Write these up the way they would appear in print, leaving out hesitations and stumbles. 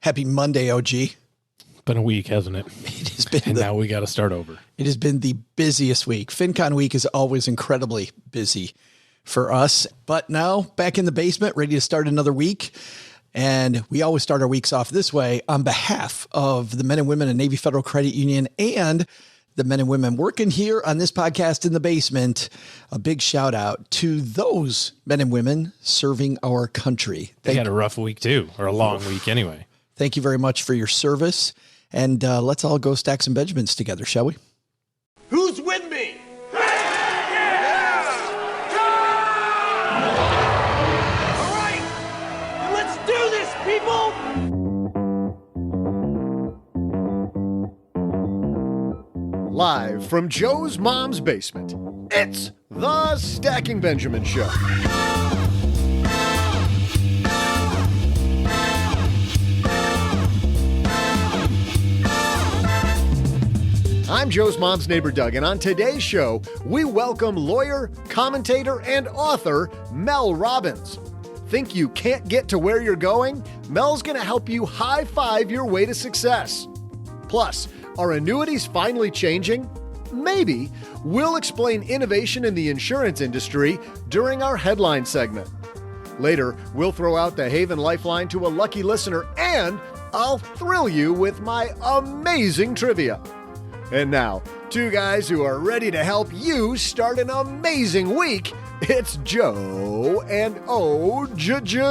Happy Monday, OG. Been a week, hasn't it? It has been. And now we got to start over. It has been the busiest week. FinCon week is always incredibly busy for us. But now back in the basement, ready to start another week. And we always start our weeks off this way on behalf of the men and women of Navy Federal Credit Union and the men and women working here on this podcast in the basement. A big shout out to those men and women serving our country. They had a rough week too, or a long week anyway. Thank you very much for your service. And let's all go stack some Benjamins together, shall we? Who's with me? All right, let's do this, people. Live from Joe's mom's basement, it's the Stacking Benjamin Show. I'm Joe's mom's neighbor, Doug, and on today's show, we welcome lawyer, commentator, and author Mel Robbins. Think you can't get to where you're going? Mel's going to help you high-five your way to success. Plus, are annuities finally changing? Maybe. We'll explain innovation in the insurance industry during our headline segment. Later, we'll throw out the Haven Lifeline to a lucky listener, and I'll thrill you with my amazing trivia. And now, two guys who are ready to help you start an amazing week. It's Joe and O-G-G-G-G.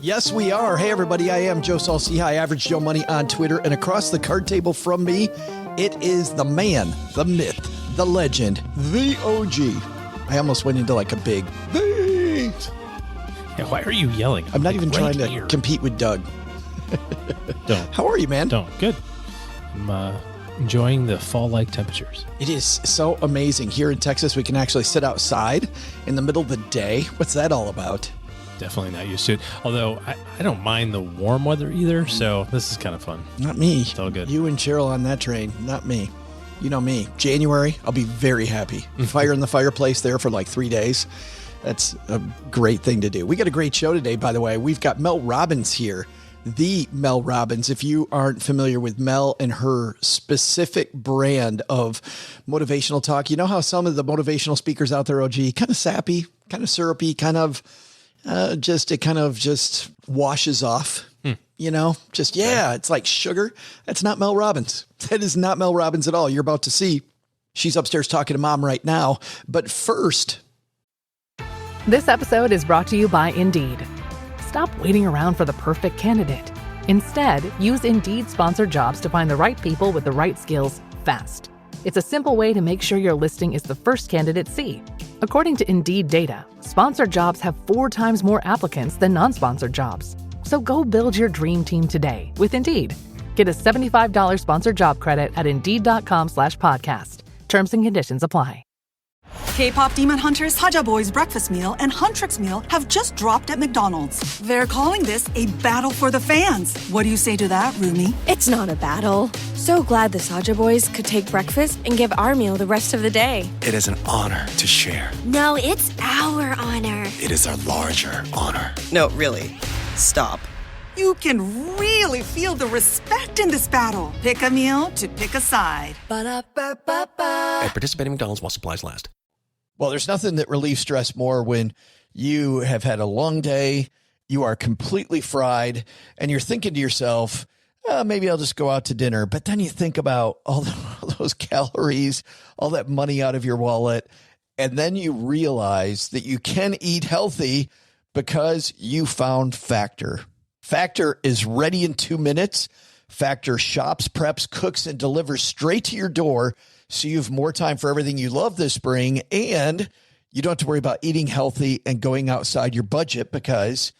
Yes, we are. Hey, everybody. I am Joe Saul-Sehy, High Average Joe Money on Twitter. And across the card table from me, it is the man, the myth, the legend, the OG. I almost went into like a big beat. Yeah, why are you yelling? I'm not even trying to compete with Doug. Don't. How are you, man? Don't. Good. I'm enjoying the fall-like temperatures. It is so amazing. Here in Texas, we can actually sit outside in the middle of the day. What's that all about? Definitely not used to it. Although I don't mind the warm weather either, so this is kind of fun. Not me. It's all good. You and Cheryl on that train, not me. You know me. January, I'll be very happy. Fire in the fireplace there for like 3 days. That's a great thing to do. We got a great show today, by the way. We've got Mel Robbins here, the Mel Robbins. If you aren't familiar with Mel and her specific brand of motivational talk, you know how some of the motivational speakers out there, OG, kind of sappy, kind of syrupy, kind of just washes off. You know, it's like sugar. That's not Mel Robbins. That is not Mel Robbins at all. You're about to see. She's upstairs talking to mom right now. But first. This episode is brought to you by Indeed. Stop waiting around for the perfect candidate. Instead, use Indeed sponsored jobs to find the right people with the right skills fast. It's a simple way to make sure your listing is the first candidates see. According to Indeed data, sponsored jobs have 4 times more applicants than non-sponsored jobs. So go build your dream team today with Indeed. Get a $75 sponsored job credit at Indeed.com/podcast. Terms and conditions apply. K-pop demon hunters Haja Boy's breakfast meal and Huntrix meal have just dropped at McDonald's. They're calling this a battle for the fans. What do you say to that, Rumi? It's not a battle. So glad the Saja Boys could take breakfast and give our meal the rest of the day. It is an honor to share. No, it's our honor. It is our larger honor. No, really. Stop. You can really feel the respect in this battle. Pick a meal to pick a side. Ba-da-ba-ba-ba. At participating McDonald's while supplies last. Well, there's nothing that relieves stress more when you have had a long day, you are completely fried, and you're thinking to yourself, maybe I'll just go out to dinner. But then you think about all those calories, all that money out of your wallet, and then you realize that you can eat healthy because you found Factor. Factor is ready in 2 minutes. Factor shops, preps, cooks, and delivers straight to your door, so you have more time for everything you love this spring, and you don't have to worry about eating healthy and going outside your budget because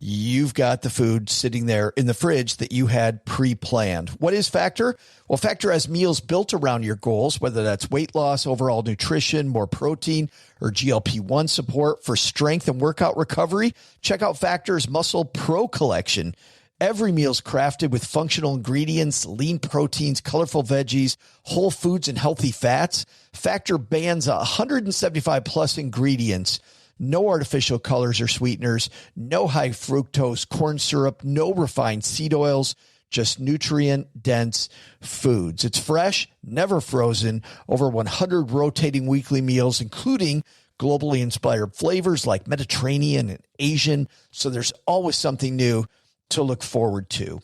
you've got the food sitting there in the fridge that you had pre-planned. What is Factor? Well, Factor has meals built around your goals, whether that's weight loss, overall nutrition, more protein, or GLP-1 support for strength and workout recovery. Check out Factor's Muscle Pro collection. Every meal's crafted with functional ingredients, lean proteins, colorful veggies, whole foods, and healthy fats. Factor bans 175 plus ingredients. No artificial colors or sweeteners, no high fructose corn syrup, no refined seed oils, just nutrient-dense foods. It's fresh, never frozen, over 100 rotating weekly meals, including globally inspired flavors like Mediterranean and Asian. So there's always something new to look forward to.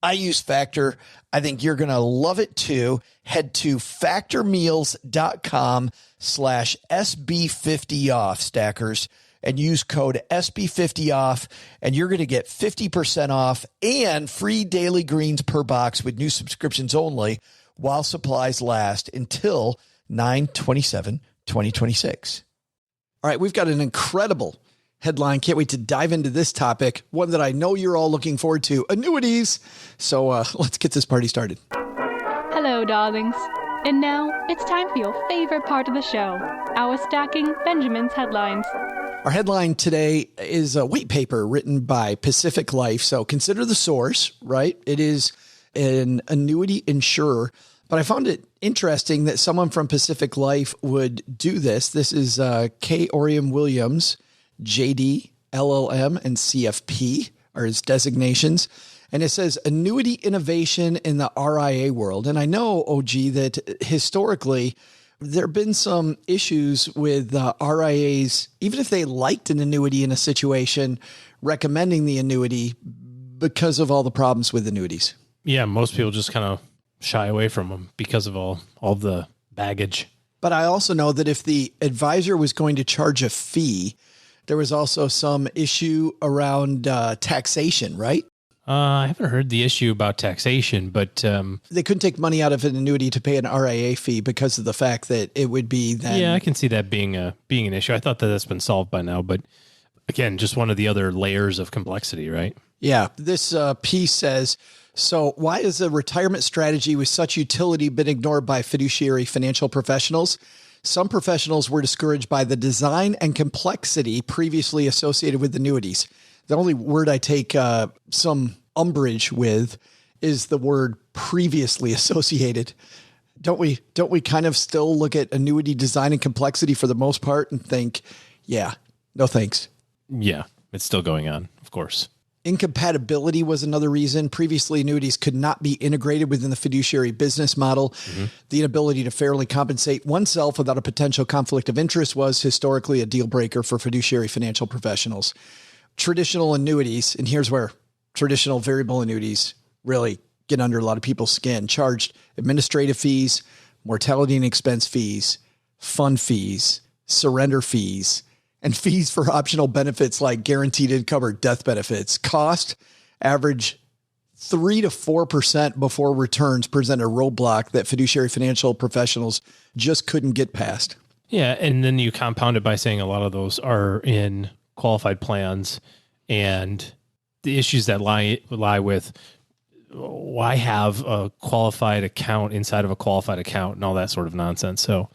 I use Factor. I think you're going to love it too. Head to factormeals.com/SB50off, stackers, and use code SB50off, and you're going to get 50% off and free daily greens per box with new subscriptions only while supplies last until 9/27/2026. All right, we've got an incredible headline. Can't wait to dive into this topic, one that I know you're all looking forward to, annuities. So let's get this party started. Hello, darlings. And now it's time for your favorite part of the show, our Stacking Benjamin's Headlines. Our headline today is a white paper written by Pacific Life. So consider the source, right? It is an annuity insurer. But I found it interesting that someone from Pacific Life would do this. This is K. Oriam Williams, JD, LLM, and CFP are his designations. And it says annuity innovation in the RIA world. And I know, OG, that historically there have been some issues with RIAs, even if they liked an annuity in a situation, recommending the annuity because of all the problems with annuities. Yeah, most people just kind of shy away from them because of all the baggage. But I also know that if the advisor was going to charge a fee, there was also some issue around taxation, right? I haven't heard the issue about taxation, but they couldn't take money out of an annuity to pay an RIA fee because of the fact that it would be then. Yeah, I can see that being an issue. I thought that that's been solved by now, but again, just one of the other layers of complexity, right? Yeah. This piece says, so why has a retirement strategy with such utility been ignored by fiduciary financial professionals? Some professionals were discouraged by the design and complexity previously associated with annuities. The only word I take some umbrage with is the word previously associated. Don't we kind of still look at annuity design and complexity for the most part and think, yeah, no thanks. Yeah, it's still going on, of course. Incompatibility was another reason. Previously, annuities could not be integrated within the fiduciary business model. Mm-hmm. The inability to fairly compensate oneself without a potential conflict of interest was historically a deal breaker for fiduciary financial professionals. Traditional annuities, and here's where traditional variable annuities really get under a lot of people's skin, charged administrative fees, mortality and expense fees, fund fees, surrender fees, and fees for optional benefits like guaranteed income or death benefits. Cost average 3 to 4% before returns present a roadblock that fiduciary financial professionals just couldn't get past. Yeah, and then you compound it by saying a lot of those are in qualified plans, and the issues that lie with why have a qualified account inside of a qualified account and all that sort of nonsense. So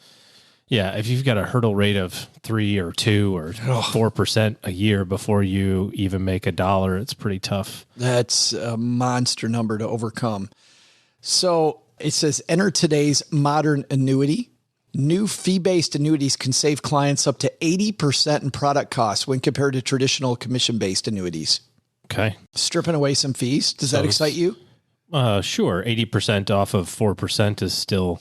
yeah, if you've got a hurdle rate of 3 or 2 or 4% a year before you even make $1, it's pretty tough. That's a monster number to overcome. So it says, enter today's modern annuity. New fee-based annuities can save clients up to 80% in product costs when compared to traditional commission-based annuities. Okay. Stripping away some fees. Does that excite you? Sure. 80% off of 4% is still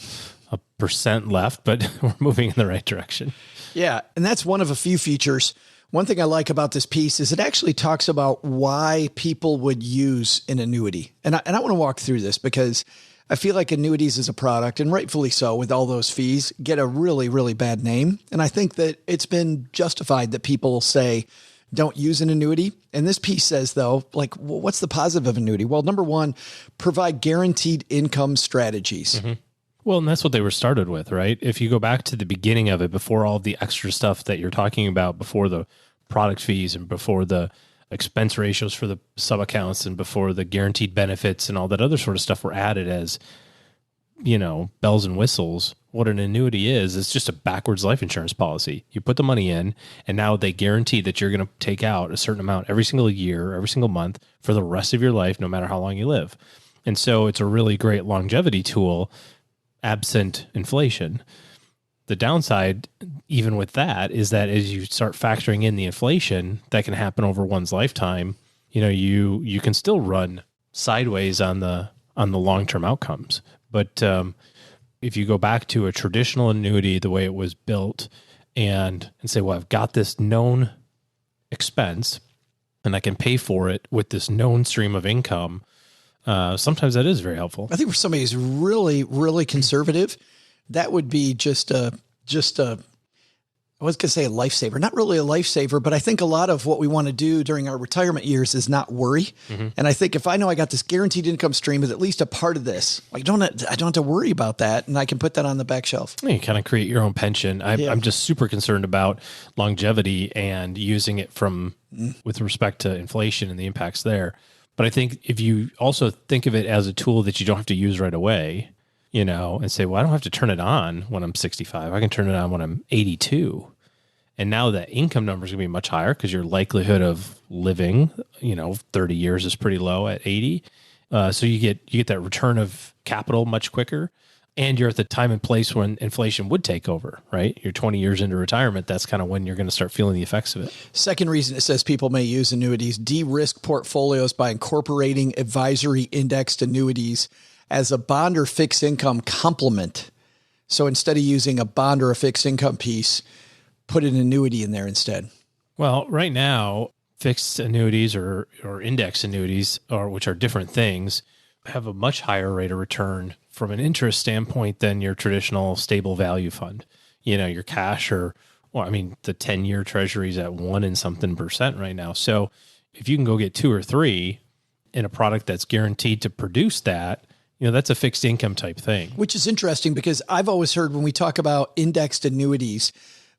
a percent left, but we're moving in the right direction. Yeah. And that's one of a few features. One thing I like about this piece is it actually talks about why people would use an annuity. And I want to walk through this because I feel like annuities as a product, and rightfully so with all those fees, get a really, really bad name. And I think that it's been justified that people say, don't use an annuity. And this piece says, though, like, well, what's the positive of annuity? Well, number one, provide guaranteed income strategies. Mm-hmm. Well, and that's what they were started with, right? If you go back to the beginning of it, before all the extra stuff that you're talking about, before the product fees and before the expense ratios for the sub accounts and before the guaranteed benefits and all that other sort of stuff were added as, bells and whistles, what an annuity is, it's just a backwards life insurance policy. You put the money in, and now they guarantee that you're going to take out a certain amount every single year, every single month for the rest of your life, no matter how long you live. And so it's a really great longevity tool, absent inflation. The downside, even with that, is that as you start factoring in the inflation that can happen over one's lifetime, you can still run sideways on the long-term outcomes. But if you go back to a traditional annuity, the way it was built, and say, well, I've got this known expense and I can pay for it with this known stream of income, sometimes that is very helpful. I think for somebody who's really, really conservative, that would be just a, I was going to say a lifesaver, not really a lifesaver, but I think a lot of what we want to do during our retirement years is not worry. Mm-hmm. And I think if I know I got this guaranteed income stream with at least a part of this, I don't have to worry about that. And I can put that on the back shelf. You kind of create your own pension. I'm just super concerned about longevity and using it with respect to inflation and the impacts there. But I think if you also think of it as a tool that you don't have to use right away, and say, well, I don't have to turn it on when I'm 65. I can turn it on when I'm 82. And now that income number is going to be much higher because your likelihood of living, 30 years is pretty low at 80. So you get that return of capital much quicker. And you're at the time and place when inflation would take over, right? You're 20 years into retirement. That's kind of when you're going to start feeling the effects of it. Second reason it says people may use annuities, de-risk portfolios by incorporating advisory indexed annuities as a bond or fixed income complement. So instead of using a bond or a fixed income piece, put an annuity in there instead. Well, right now, fixed annuities or index annuities, which are different things, have a much higher rate of return from an interest standpoint than your traditional stable value fund. Your cash the 10-year treasury's at 1 and something % right now. So if you can go get 2 or 3 in a product that's guaranteed to produce that, that's a fixed income type thing. Which is interesting because I've always heard when we talk about indexed annuities,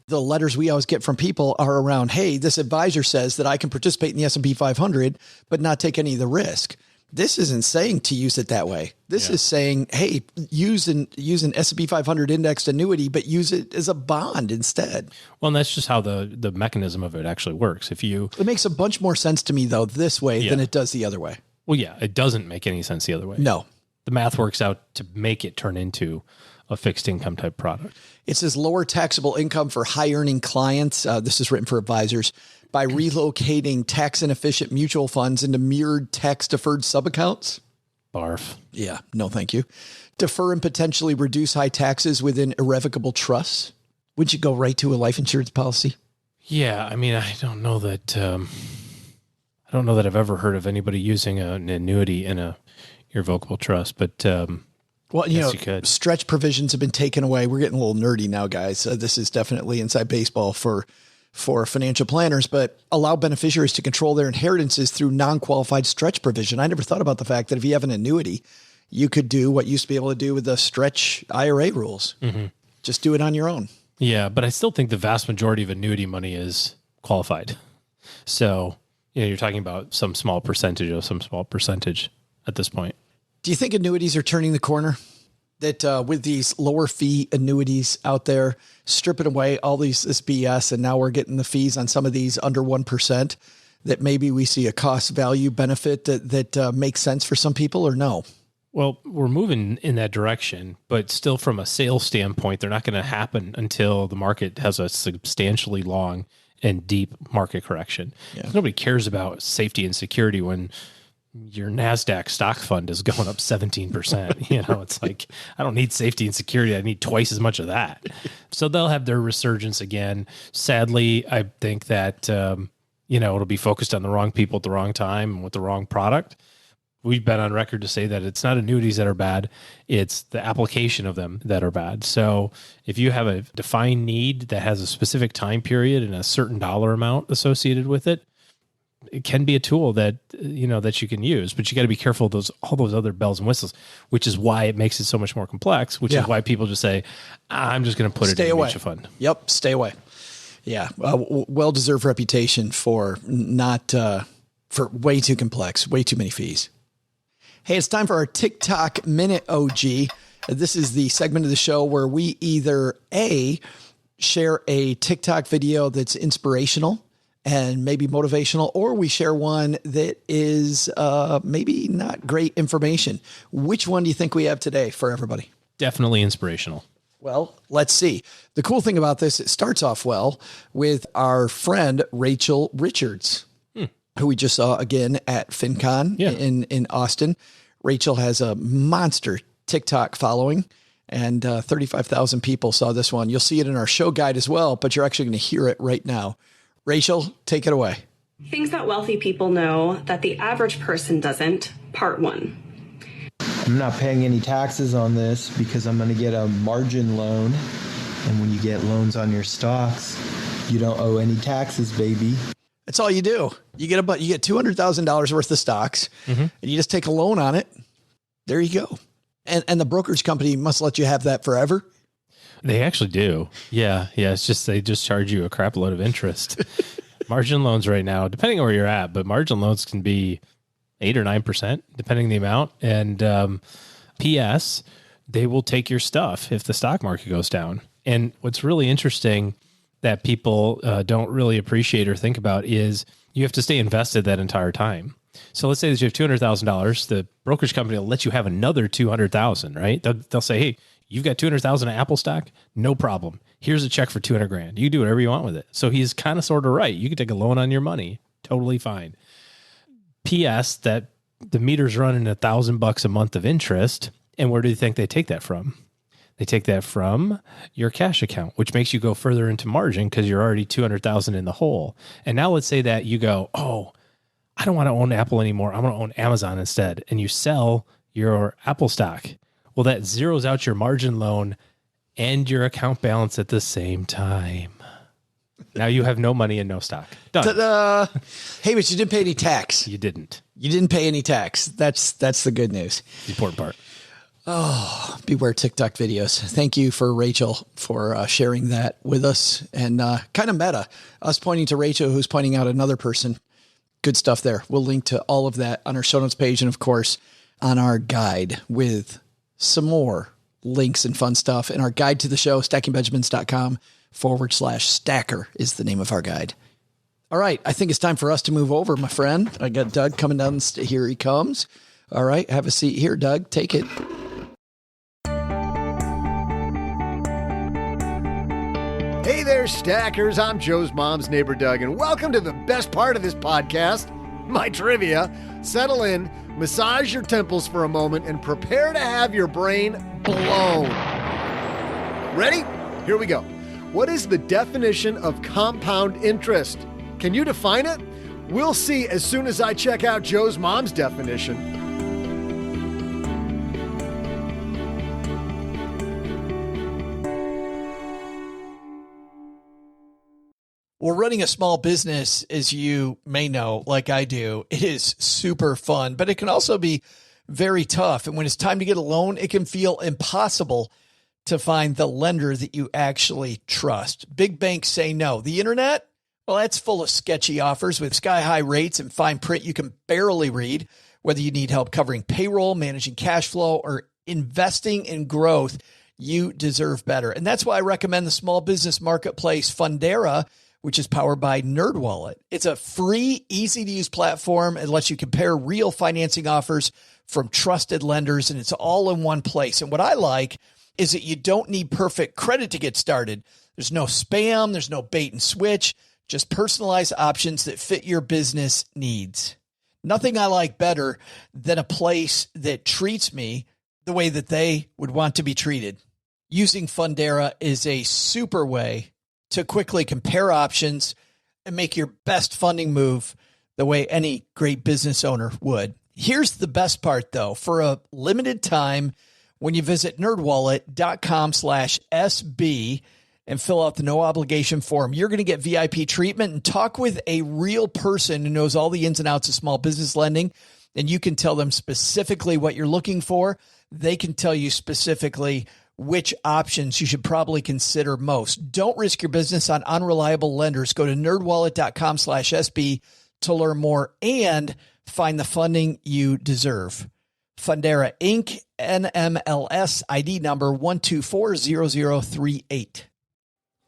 the letters we always get from people are around, hey, this advisor says that I can participate in the S&P 500, but not take any of the risk. This isn't saying to use it that way. This is saying, hey, use an S&P 500 indexed annuity, but use it as a bond instead. Well, and that's just how the mechanism of it actually works. It makes a bunch more sense to me, though, this way than it does the other way. Well, yeah, it doesn't make any sense the other way. No. The math works out to make it turn into a fixed income type product. It says lower taxable income for high earning clients. This is written for advisors by relocating tax inefficient mutual funds into mirrored tax deferred subaccounts. Barf. Yeah. No, thank you. Defer and potentially reduce high taxes within irrevocable trusts. Would you go right to a life insurance policy? Yeah. I don't know that, I've ever heard of anybody using an annuity in a irrevocable trust, but, well, you stretch provisions have been taken away. We're getting a little nerdy now, guys. This is definitely inside baseball for financial planners, but allow beneficiaries to control their inheritances through non-qualified stretch provision. I never thought about the fact that if you have an annuity, you could do what you used to be able to do with the stretch IRA rules. Mm-hmm. Just do it on your own. Yeah, but I still think the vast majority of annuity money is qualified. So, you're talking about some small percentage at this point. Do you think annuities are turning the corner? That with these lower fee annuities out there, stripping away all this BS, and now we're getting the fees on some of these under 1%, that maybe we see a cost value benefit that makes sense for some people, or no? Well, we're moving in that direction, but still from a sales standpoint, they're not going to happen until the market has a substantially long and deep market correction. Yeah. Nobody cares about safety and security when your NASDAQ stock fund is going up 17%. It's like, I don't need safety and security. I need twice as much of that. So they'll have their resurgence again. Sadly, I think that, it'll be focused on the wrong people at the wrong time and with the wrong product. We've been on record to say that it's not annuities that are bad. It's the application of them that are bad. So if you have a defined need that has a specific time period and a certain dollar amount associated with it, it can be a tool that, that you can use, but you got to be careful of all those other bells and whistles, which is why it makes it so much more complex, which is why people just say, I'm just going to put it in a mutual fund. Yep. Stay away. Yeah. Well-deserved reputation for not, for way too complex, way too many fees. Hey, it's time for our TikTok Minute OG. This is the segment of the show where we either A, share a TikTok video that's inspirational and maybe motivational, or we share one that is maybe not great information. Which one do you think we have today for everybody? Definitely inspirational. Well, let's see. The cool thing about this, it starts off well with our friend, Rachel Richards, who we just saw again at FinCon in Austin. Rachel has a monster TikTok following, and 35,000 people saw this one. You'll see it in our show guide as well, but you're actually going to hear it right now. Rachel, take it away. Things that wealthy people know that the average person doesn't. Part 1. I'm not paying any taxes on this because I'm going to get a margin loan. And when you get loans on your stocks, you don't owe any taxes, baby. That's all you do. You get $200,000 worth of stocks, and you just take a loan on it. There you go. And the brokerage company must let you have that forever. They actually do. Yeah. It's just, they just charge you a crap load of interest. Margin loans right now, depending on where you're at, but margin loans can be 8 or 9%, depending on the amount. And P.S., they will take your stuff if the stock market goes down. And what's really interesting that people don't really appreciate or think about is you have to stay invested that entire time. So let's say that you have $200,000, the brokerage company will let you have another $200,000, right? They'll say, hey, you've got $200,000 in Apple stock, no problem. Here's a check for $200,000. You can do whatever you want with it. So he's kind of sort of right. You can take a loan on your money, totally fine. P.S. that the meter's running $1,000 a month of interest, and where do you think they take that from? They take that from your cash account, which makes you go further into margin because you're already $200,000 in the hole. And now let's say that you go, oh, I don't want to own Apple anymore. I want to own Amazon instead. And you sell your Apple stock. Well, that zeroes out your margin loan and your account balance at the same time. Now you have no money and no stock. Done. Ta-da! Hey, but you didn't pay any tax. You didn't. You didn't pay any tax. That's the good news. The important part. Oh, beware TikTok videos. Thank you for Rachel for sharing that with us. And kind of meta, us pointing to Rachel, who's pointing out another person. Good stuff there. We'll link to all of that on our show notes page. And of course, on our guide with some more links and fun stuff. And our guide to the show, stackingbenjamins.com/stacker is the name of our guide. All right. I think it's time for us to move over, my friend. I got Doug coming down. Here he comes. All right. Have a seat here, Doug. Take it. Hey there, Stackers. I'm Joe's mom's neighbor, Doug, and welcome to the best part of this podcast, my trivia. Settle in, massage your temples for a moment, and prepare to have your brain blown. Ready? Here we go. What is the definition of compound interest? Can you define it? We'll see as soon as I check out Joe's mom's definition. Well, running a small business, as you may know, like I do, it is super fun, but it can also be very tough. And when it's time to get a loan, it can feel impossible to find the lender that you actually trust. Big banks say no. The internet, well, that's full of sketchy offers with sky-high rates and fine print you can barely read. Whether you need help covering payroll, managing cash flow, or investing in growth, you deserve better. And that's why I recommend the small business marketplace Fundera, which is powered by NerdWallet. It's a free, easy-to-use platform. It lets you compare real financing offers from trusted lenders, and it's all in one place. And what I like is that you don't need perfect credit to get started. There's no spam. There's no bait and switch. Just personalized options that fit your business needs. Nothing I like better than a place that treats me the way that they would want to be treated. Using Fundera is a super way to quickly compare options and make your best funding move the way any great business owner would. Here's the best part, though. For a limited time, when you visit nerdwallet.com/SB and fill out the no obligation form, you're going to get VIP treatment and talk with a real person who knows all the ins and outs of small business lending. And you can tell them specifically what you're looking for. They can tell you specifically which options you should probably consider most. Don't risk your business on unreliable lenders. Go to nerdwallet.com/SB to learn more and find the funding you deserve. Fundera Inc., NMLS ID number 1240038.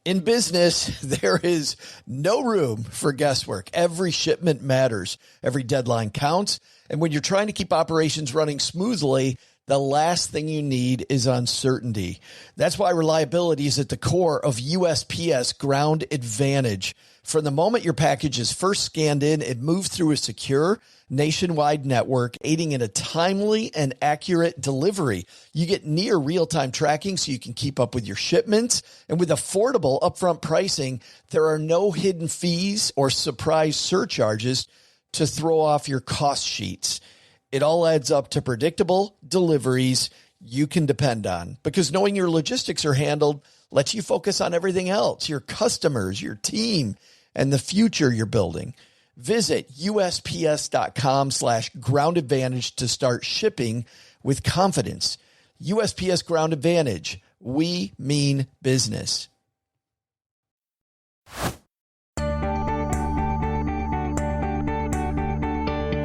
In business, there is no room for guesswork. Every shipment matters. Every deadline counts. And when you're trying to keep operations running smoothly, the last thing you need is uncertainty. That's why reliability is at the core of USPS Ground Advantage. From the moment your package is first scanned in, it moves through a secure nationwide network, aiding in a timely and accurate delivery. You get near real-time tracking so you can keep up with your shipments. And with affordable upfront pricing, there are no hidden fees or surprise surcharges to throw off your cost sheets. It all adds up to predictable deliveries you can depend on, because knowing your logistics are handled lets you focus on everything else, your customers, your team, and the future you're building. Visit USPS.com/Ground Advantage to start shipping with confidence. USPS Ground Advantage. We mean business.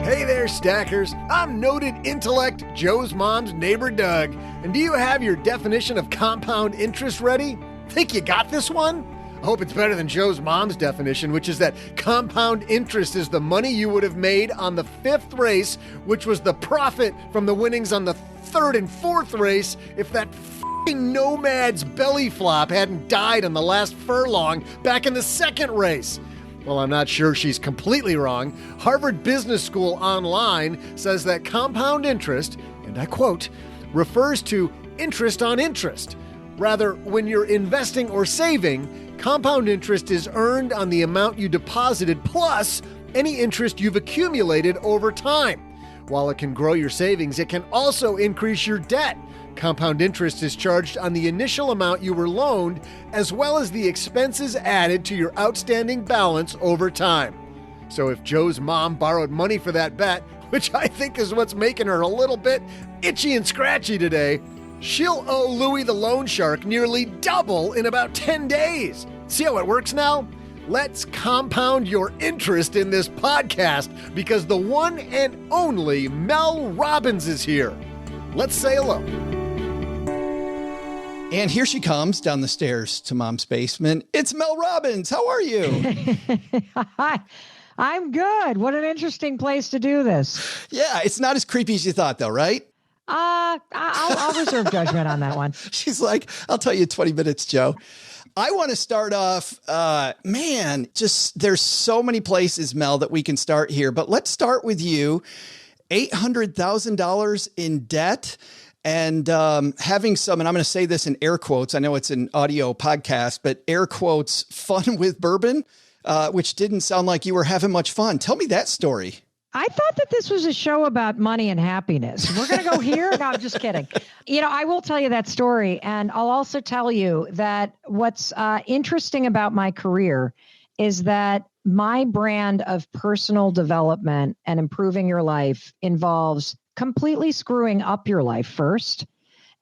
Hey there, stackers. I'm noted intellect Joe's mom's neighbor Doug. And do you have your definition of compound interest ready? Think you got this one? I hope it's better than Joe's mom's definition, which is that compound interest is the money you would have made on the fifth race, which was the profit from the winnings on the third and fourth race if that f***ing nomad's belly flop hadn't died on the last furlong back in the second race. Well, I'm not sure she's completely wrong. Harvard Business School Online says that compound interest, and I quote, refers to interest on interest. Rather, when you're investing or saving, compound interest is earned on the amount you deposited plus any interest you've accumulated over time. While it can grow your savings, it can also increase your debt. Compound interest is charged on the initial amount you were loaned, as well as the expenses added to your outstanding balance over time. So if Joe's mom borrowed money for that bet, which I think is what's making her a little bit itchy and scratchy today, she'll owe Louie the loan shark nearly double in about 10 days. See how it works now? Let's compound your interest in this podcast because the one and only Mel Robbins is here. Let's say hello. And here she comes down the stairs to Mom's basement. It's Mel Robbins. How are you? Hi. I'm good. What an interesting place to do this. Yeah, it's not as creepy as you thought, though, right? I'll reserve judgment on that one. She's like, I'll tell you 20 minutes, Joe. I want to start off, there's so many places, Mel, that we can start here. But let's start with you. $800,000 in debt and having some, and I'm going to say this in air quotes. I know it's an audio podcast, but air quotes, fun with bourbon, which didn't sound like you were having much fun. Tell me that story. I thought that this was a show about money and happiness. We're going to go here? No, I'm just kidding. I will tell you that story. And I'll also tell you that what's interesting about my career is that my brand of personal development and improving your life involves completely screwing up your life first,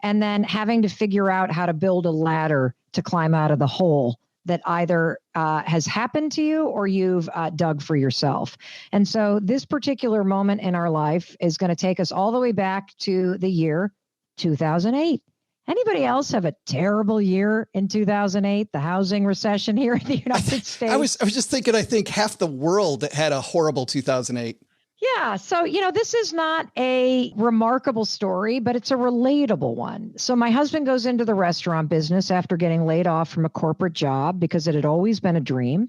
and then having to figure out how to build a ladder to climb out of the hole that either has happened to you or you've dug for yourself. And so this particular moment in our life is going to take us all the way back to the year 2008. Anybody else have a terrible year in 2008, the housing recession here in the United States? I was just thinking, I think half the world had a horrible 2008. Yeah. So, this is not a remarkable story, but it's a relatable one. So my husband goes into the restaurant business after getting laid off from a corporate job because it had always been a dream.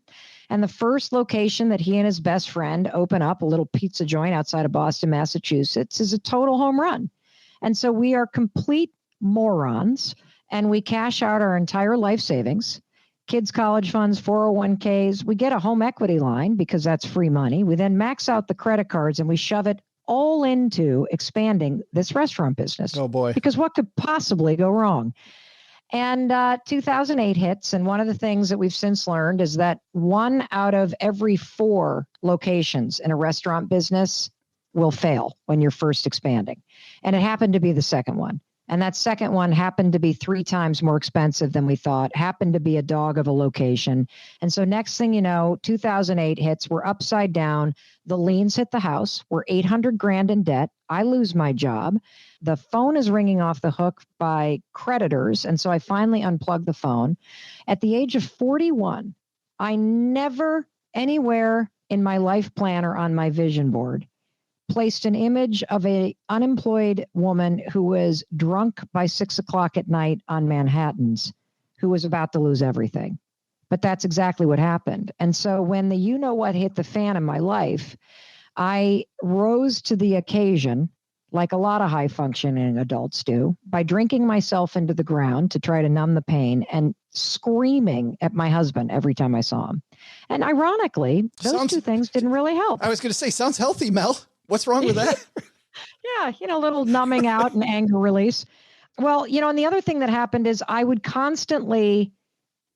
And the first location that he and his best friend open up, a little pizza joint outside of Boston, Massachusetts, is a total home run. And so we are complete morons, and we cash out our entire life savings, kids' college funds, 401ks. We get a home equity line because that's free money. We then max out the credit cards and we shove it all into expanding this restaurant business. Oh, boy. Because what could possibly go wrong? And 2008 hits. And one of the things that we've since learned is that 1 out of every 4 locations in a restaurant business will fail when you're first expanding. And it happened to be the second one. And that second one happened to be 3 times more expensive than we thought, happened to be a dog of a location. And so next thing you know, 2008 hits, we're upside down. The liens hit the house. We're $800,000 in debt. I lose my job. The phone is ringing off the hook by creditors. And so I finally unplugged the phone. At the age of 41, I never anywhere in my life plan or on my vision board placed an image of a unemployed woman who was drunk by 6 o'clock at night on Manhattans, who was about to lose everything. But that's exactly what happened. And so when the you know what hit the fan in my life, I rose to the occasion, like a lot of high functioning adults do, by drinking myself into the ground to try to numb the pain and screaming at my husband every time I saw him. And ironically, those two things didn't really help. I was going to say, sounds healthy, Mel. What's wrong with that? Yeah, a little numbing out and anger release. Well, and the other thing that happened is I would constantly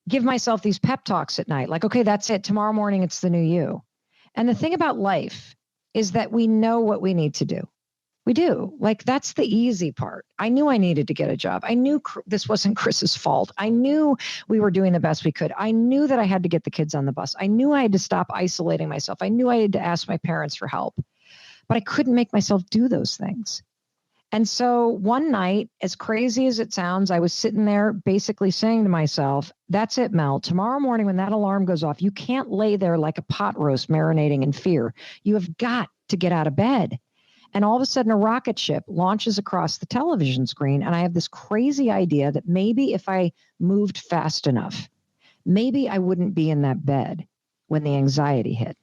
give myself these pep talks at night. Like, okay, that's it. Tomorrow morning, it's the new you. And the thing about life is that we know what we need to do. We do. Like, that's the easy part. I knew I needed to get a job. I knew this wasn't Chris's fault. I knew we were doing the best we could. I knew that I had to get the kids on the bus. I knew I had to stop isolating myself. I knew I had to ask my parents for help. But I couldn't make myself do those things. And so one night, as crazy as it sounds, I was sitting there basically saying to myself, that's it, Mel. Tomorrow morning when that alarm goes off, you can't lay there like a pot roast marinating in fear. You have got to get out of bed. And all of a sudden, a rocket ship launches across the television screen. And I have this crazy idea that maybe if I moved fast enough, maybe I wouldn't be in that bed when the anxiety hit.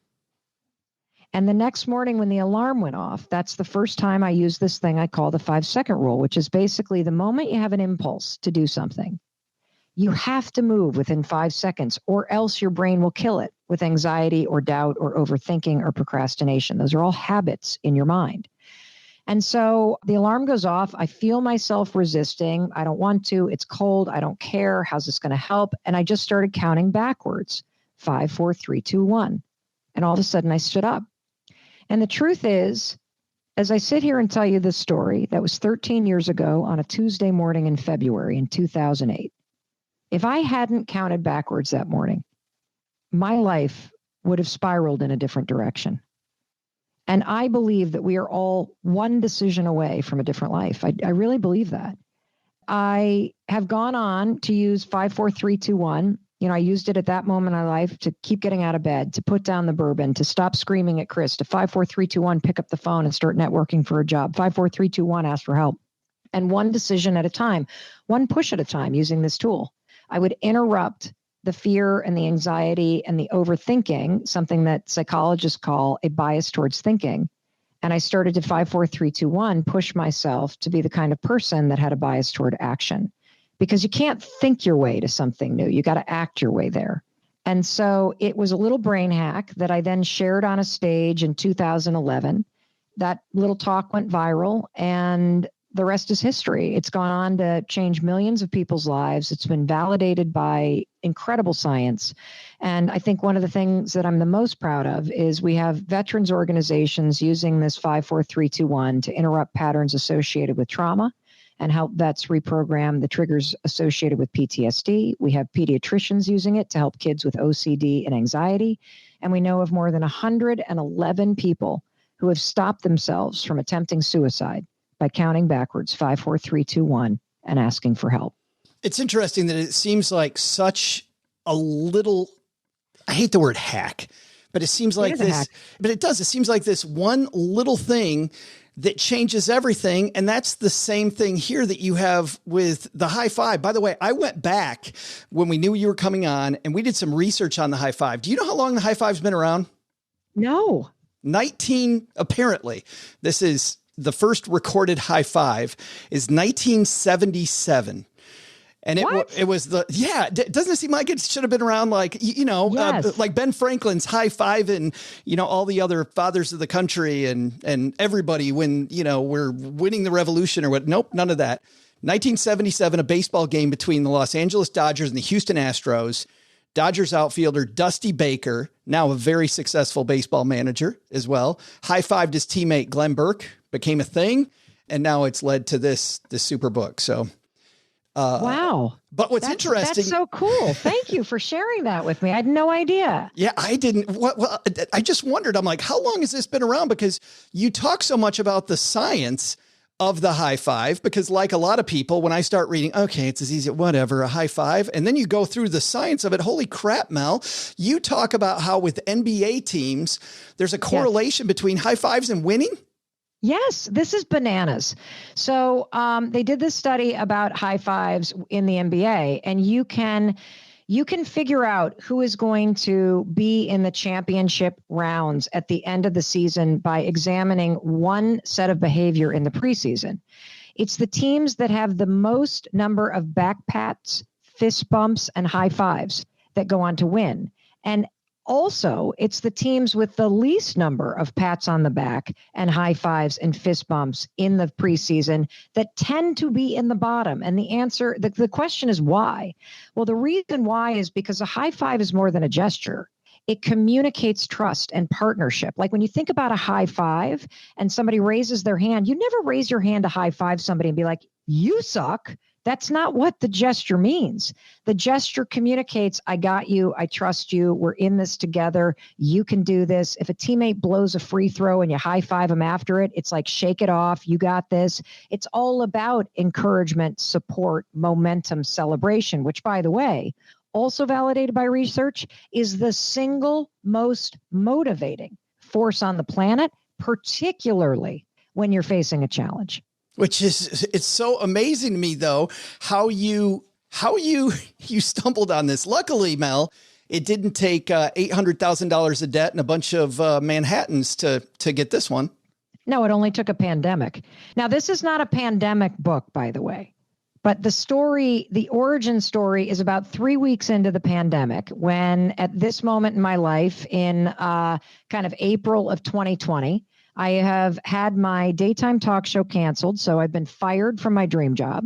And the next morning when the alarm went off, that's the first time I used this thing I call the 5-second rule, which is basically the moment you have an impulse to do something, you have to move within 5 seconds or else your brain will kill it with anxiety or doubt or overthinking or procrastination. Those are all habits in your mind. And so the alarm goes off. I feel myself resisting. I don't want to. It's cold. I don't care. How's this going to help? And I just started counting backwards. 5, 4, 3, 2, 1. And all of a sudden I stood up. And the truth is, as I sit here and tell you this story, that was 13 years ago on a Tuesday morning in February in 2008. If I hadn't counted backwards that morning, my life would have spiraled in a different direction. And I believe that we are all one decision away from a different life. I really believe that. I have gone on to use 5, 4, 3, 2, 1. I used it at that moment in my life to keep getting out of bed, to put down the bourbon, to stop screaming at Chris, to 5, 4, 3, 2, 1, pick up the phone and start networking for a job. 5, 4, 3, 2, 1, ask for help. And one decision at a time, one push at a time using this tool. I would interrupt the fear and the anxiety and the overthinking, something that psychologists call a bias towards thinking. And I started to 5, 4, 3, 2, 1, push myself to be the kind of person that had a bias toward action. Because you can't think your way to something new. You got to act your way there. And so it was a little brain hack that I then shared on a stage in 2011. That little talk went viral and the rest is history. It's gone on to change millions of people's lives. It's been validated by incredible science. And I think one of the things that I'm the most proud of is we have veterans organizations using this 5, 4, 3, 2, 1 to interrupt patterns associated with trauma and help vets reprogram the triggers associated with PTSD. We have pediatricians using it to help kids with OCD and anxiety. And we know of more than 111 people who have stopped themselves from attempting suicide by counting backwards 5, 4, 3, 2, 1 and asking for help. It's interesting that it seems like such a little, I hate the word hack, but it seems like this, but it does. It seems like this one little thing that changes everything. And that's the same thing here that you have with the high five. By the way, I went back when we knew you were coming on and we did some research on the high five. Do you know how long the high five's been around? No. Apparently. This is the first recorded high five is 1977. And it was doesn't it seem like it should have been around like, yes. Like Ben Franklin's high five and, all the other fathers of the country and everybody when, we're winning the revolution or what? Nope, none of that. 1977, a baseball game between the Los Angeles Dodgers and the Houston Astros. Dodgers outfielder Dusty Baker, now a very successful baseball manager as well, high-fived his teammate Glenn Burke, became a thing. And now it's led to this super book. So, wow. But what's interesting. That's so cool. Thank you for sharing that with me. I had no idea. Yeah, I didn't. Well, I just wondered, I'm like, how long has this been around? Because you talk so much about the science of the high five, because like a lot of people, when I start reading, okay, it's as easy, whatever, a high five. And then you go through the science of it. Holy crap, Mel. You talk about how with NBA teams, there's a correlation between high fives and winning. Yes, this is bananas. So they did this study about high fives in the NBA, and you can figure out who is going to be in the championship rounds at the end of the season by examining one set of behavior in the preseason. It's the teams that have the most number of back pats, fist bumps, and high fives that go on to win. And also, it's the teams with the least number of pats on the back and high fives and fist bumps in the preseason that tend to be in the bottom. And the answer, the question is why? Well, the reason why is because a high five is more than a gesture. It communicates trust and partnership. Like when you think about a high five and somebody raises their hand, you never raise your hand to high five somebody and be like, you suck. That's not what the gesture means. The gesture communicates, I got you, I trust you, we're in this together, you can do this. If a teammate blows a free throw and you high five them after it, it's like, shake it off, you got this. It's all about encouragement, support, momentum, celebration, which, by the way, also validated by research, is the single most motivating force on the planet, particularly when you're facing a challenge. Which is, it's so amazing to me though, how you stumbled on this. Luckily, Mel, it didn't take $800,000 of debt and a bunch of Manhattans to get this one. No, it only took a pandemic. Now, this is not a pandemic book, by the way, but the origin story is about 3 weeks into the pandemic, when at this moment in my life in kind of April of 2020, I have had my daytime talk show canceled, so I've been fired from my dream job.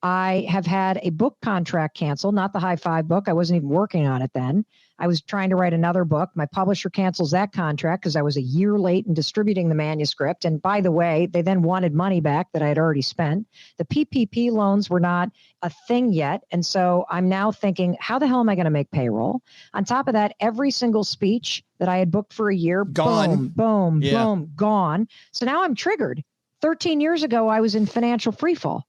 I have had a book contract canceled, not the high five book. I wasn't even working on it then. I was trying to write another book. My publisher cancels that contract because I was a year late in distributing the manuscript. And by the way, they then wanted money back that I had already spent. The PPP loans were not a thing yet. And so I'm now thinking, how the hell am I going to make payroll? On top of that, every single speech that I had booked for a year, gone. Boom, gone. So now I'm triggered. 13 years ago, I was in financial freefall.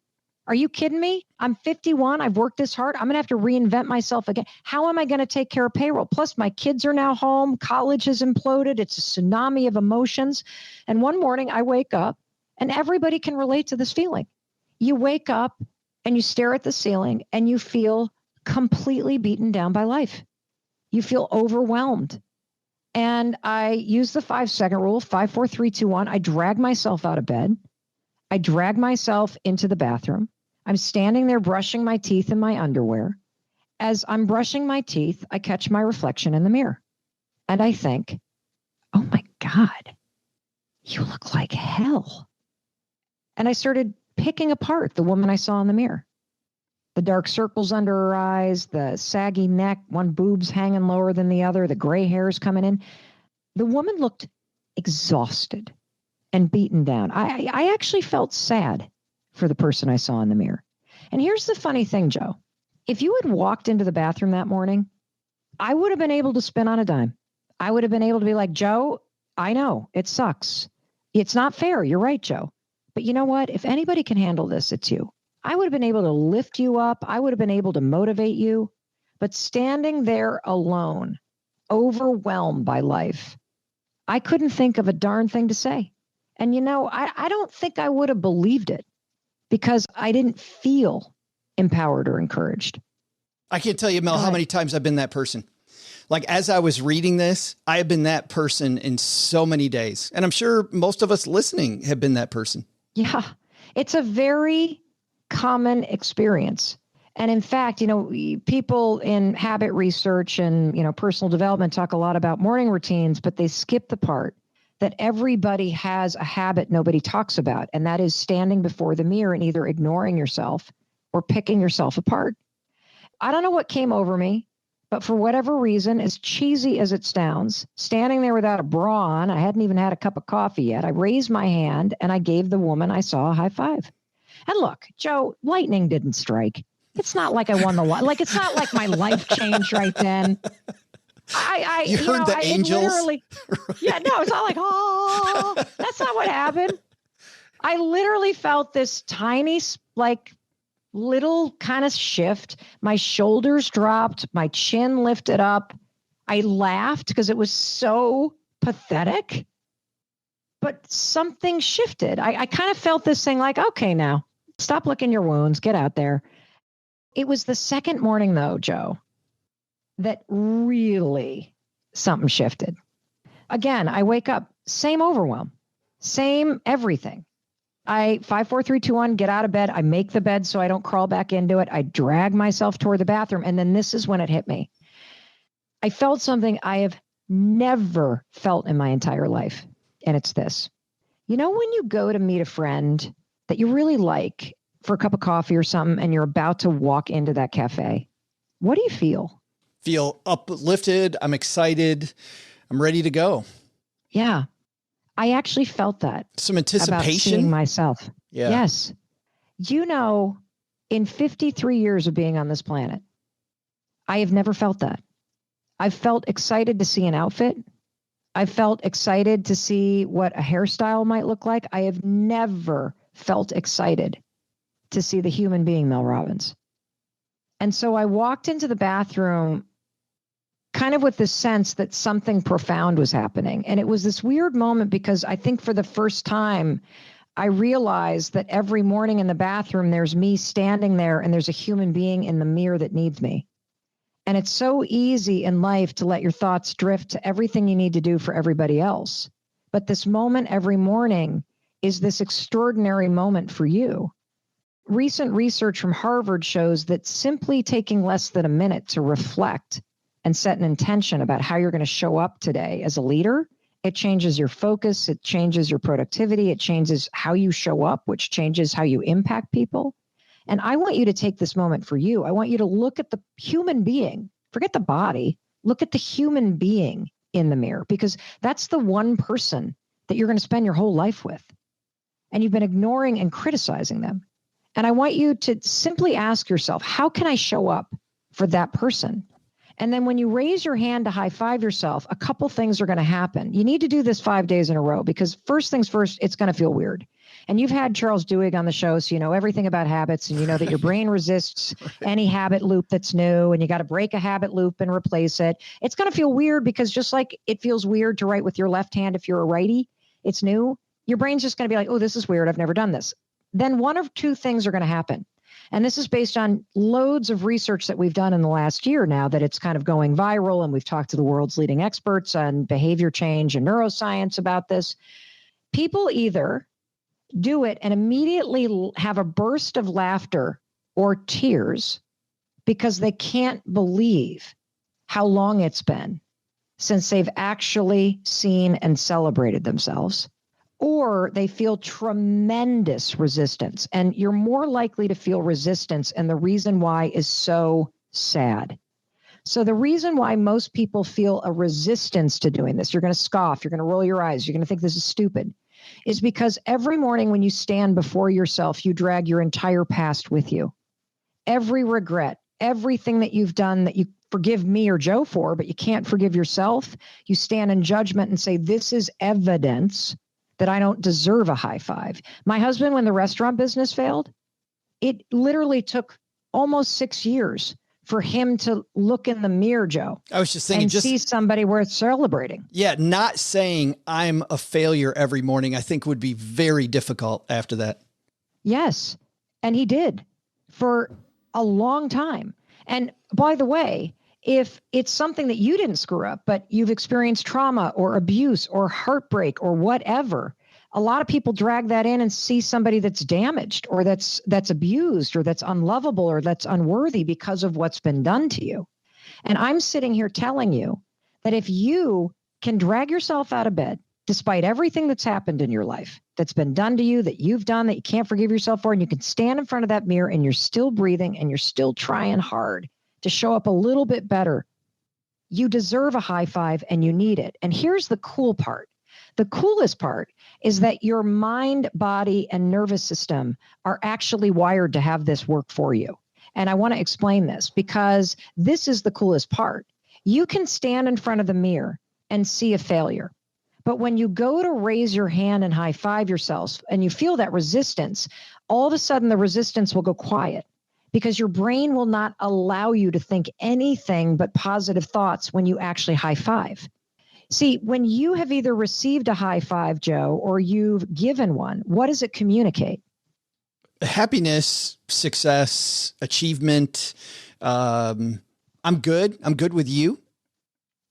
Are you kidding me? I'm 51. I've worked this hard. I'm going to have to reinvent myself again. How am I going to take care of payroll? Plus, my kids are now home. College has imploded. It's a tsunami of emotions. And one morning I wake up, and everybody can relate to this feeling. You wake up and you stare at the ceiling and you feel completely beaten down by life. You feel overwhelmed. And I use the 5-second rule, 5, 4, 3, 2, 1. I drag myself out of bed. I drag myself into the bathroom. I'm standing there brushing my teeth in my underwear. As I'm brushing my teeth, I catch my reflection in the mirror. And I think, oh my God, you look like hell. And I started picking apart the woman I saw in the mirror. The dark circles under her eyes, the saggy neck, one boob's hanging lower than the other, the gray hairs coming in. The woman looked exhausted and beaten down. I actually felt sad for the person I saw in the mirror. And here's the funny thing, Joe. If you had walked into the bathroom that morning, I would have been able to spin on a dime. I would have been able to be like, Joe, I know it sucks. It's not fair. You're right, Joe. But you know what? If anybody can handle this, it's you. I would have been able to lift you up. I would have been able to motivate you. But standing there alone, overwhelmed by life, I couldn't think of a darn thing to say. And, you know, I don't think I would have believed it because I didn't feel empowered or encouraged. I can't tell you, Mel, how many times I've been that person. Like, as I was reading this, I have been that person in so many days. And I'm sure most of us listening have been that person. Yeah, it's a very common experience. And in fact, you know, people in habit research and, you know, personal development talk a lot about morning routines, but they skip the part that everybody has a habit nobody talks about. And that is standing before the mirror and either ignoring yourself or picking yourself apart. I don't know what came over me, But for whatever reason, as cheesy as it sounds, standing there without a bra on, I hadn't even had a cup of coffee yet. I raised my hand and I gave the woman I saw a high five. And look, Joe, lightning didn't strike. It's not like I won the like. It's not like my life changed right then. You heard the angels. Yeah, no, it's not like, oh, that's not what happened. I literally felt this tiny, like, little kind of shift. My shoulders dropped, my chin lifted up. I laughed because it was so pathetic, but something shifted. I kind of felt this thing like, okay, now stop licking your wounds, get out there. It was the second morning though, Joe, that really something shifted. Again, I wake up, same overwhelm, same everything. 5, 4, 3, 2, 1, get out of bed. I make the bed so I don't crawl back into it. I drag myself toward the bathroom. And then this is when it hit me. I felt something I have never felt in my entire life. And it's this. You know, when you go to meet a friend that you really like for a cup of coffee or something, and you're about to walk into that cafe, what do you feel? Feel uplifted. I'm excited. I'm ready to go. Yeah. I actually felt that. Some anticipation. About seeing myself. Yeah. Yes. You know, in 53 years of being on this planet, I have never felt that. I've felt excited to see an outfit. I've felt excited to see what a hairstyle might look like. I have never felt excited to see the human being Mel Robbins. And so I walked into the bathroom kind of with this sense that something profound was happening. And it was this weird moment because I think for the first time, I realized that every morning in the bathroom, there's me standing there and there's a human being in the mirror that needs me. And it's so easy in life to let your thoughts drift to everything you need to do for everybody else. But this moment every morning is this extraordinary moment for you. Recent research from Harvard shows that simply taking less than a minute to reflect and set an intention about how you're going to show up today as a leader, it changes your focus, it changes your productivity, it changes how you show up, which changes how you impact people. And I want you to take this moment for you. I want you to look at the human being, forget the body, look at the human being in the mirror, because that's the one person that you're going to spend your whole life with. And you've been ignoring and criticizing them. And I want you to simply ask yourself, how can I show up for that person? And then when you raise your hand to high five yourself, a couple things are going to happen. You need to do this 5 days in a row because first things first, it's going to feel weird. And you've had Charles Duhigg on the show, so you know everything about habits and you know that your brain resists any habit loop that's new and you got to break a habit loop and replace it. It's going to feel weird because just like it feels weird to write with your left hand if you're a righty, it's new. Your brain's just going to be like, oh, this is weird. I've never done this. Then one of two things are going to happen. And this is based on loads of research that we've done in the last year now that it's kind of going viral. And we've talked to the world's leading experts on behavior change and neuroscience about this. People either do it and immediately have a burst of laughter or tears because they can't believe how long it's been since they've actually seen and celebrated themselves. Or they feel tremendous resistance. And you're more likely to feel resistance. And the reason why is so sad. So the reason why most people feel a resistance to doing this, you're going to scoff, you're going to roll your eyes, you're going to think this is stupid, is because every morning when you stand before yourself, you drag your entire past with you. Every regret, everything that you've done that you forgive me or Joe for, but you can't forgive yourself, you stand in judgment and say, this is evidence that I don't deserve a high five. My husband, when the restaurant business failed, it literally took almost 6 years for him to look in the mirror, Joe. I was just thinking, and see somebody worth celebrating. Yeah, not saying I'm a failure every morning, I think would be very difficult after that. Yes, and he did for a long time. And by the way, if it's something that you didn't screw up, but you've experienced trauma or abuse or heartbreak or whatever, a lot of people drag that in and see somebody that's damaged or that's abused or that's unlovable or that's unworthy because of what's been done to you. And I'm sitting here telling you that if you can drag yourself out of bed, despite everything that's happened in your life, that's been done to you, that you've done, that you can't forgive yourself for, and you can stand in front of that mirror and you're still breathing and you're still trying hard to show up a little bit better you deserve a high five and you need it. And here's the cool part. The coolest part is that your mind, body, and nervous system are actually wired to have this work for you. And I want to explain this because this is the coolest part. You can stand in front of the mirror and see a failure. But when you go to raise your hand and high five yourself and you feel that resistance, all of a sudden the resistance will go quiet because your brain will not allow you to think anything but positive thoughts when you actually high five. See, when you have either received a high five, Joe, or you've given one, what does it communicate? Happiness, success, achievement. I'm good. I'm good with you.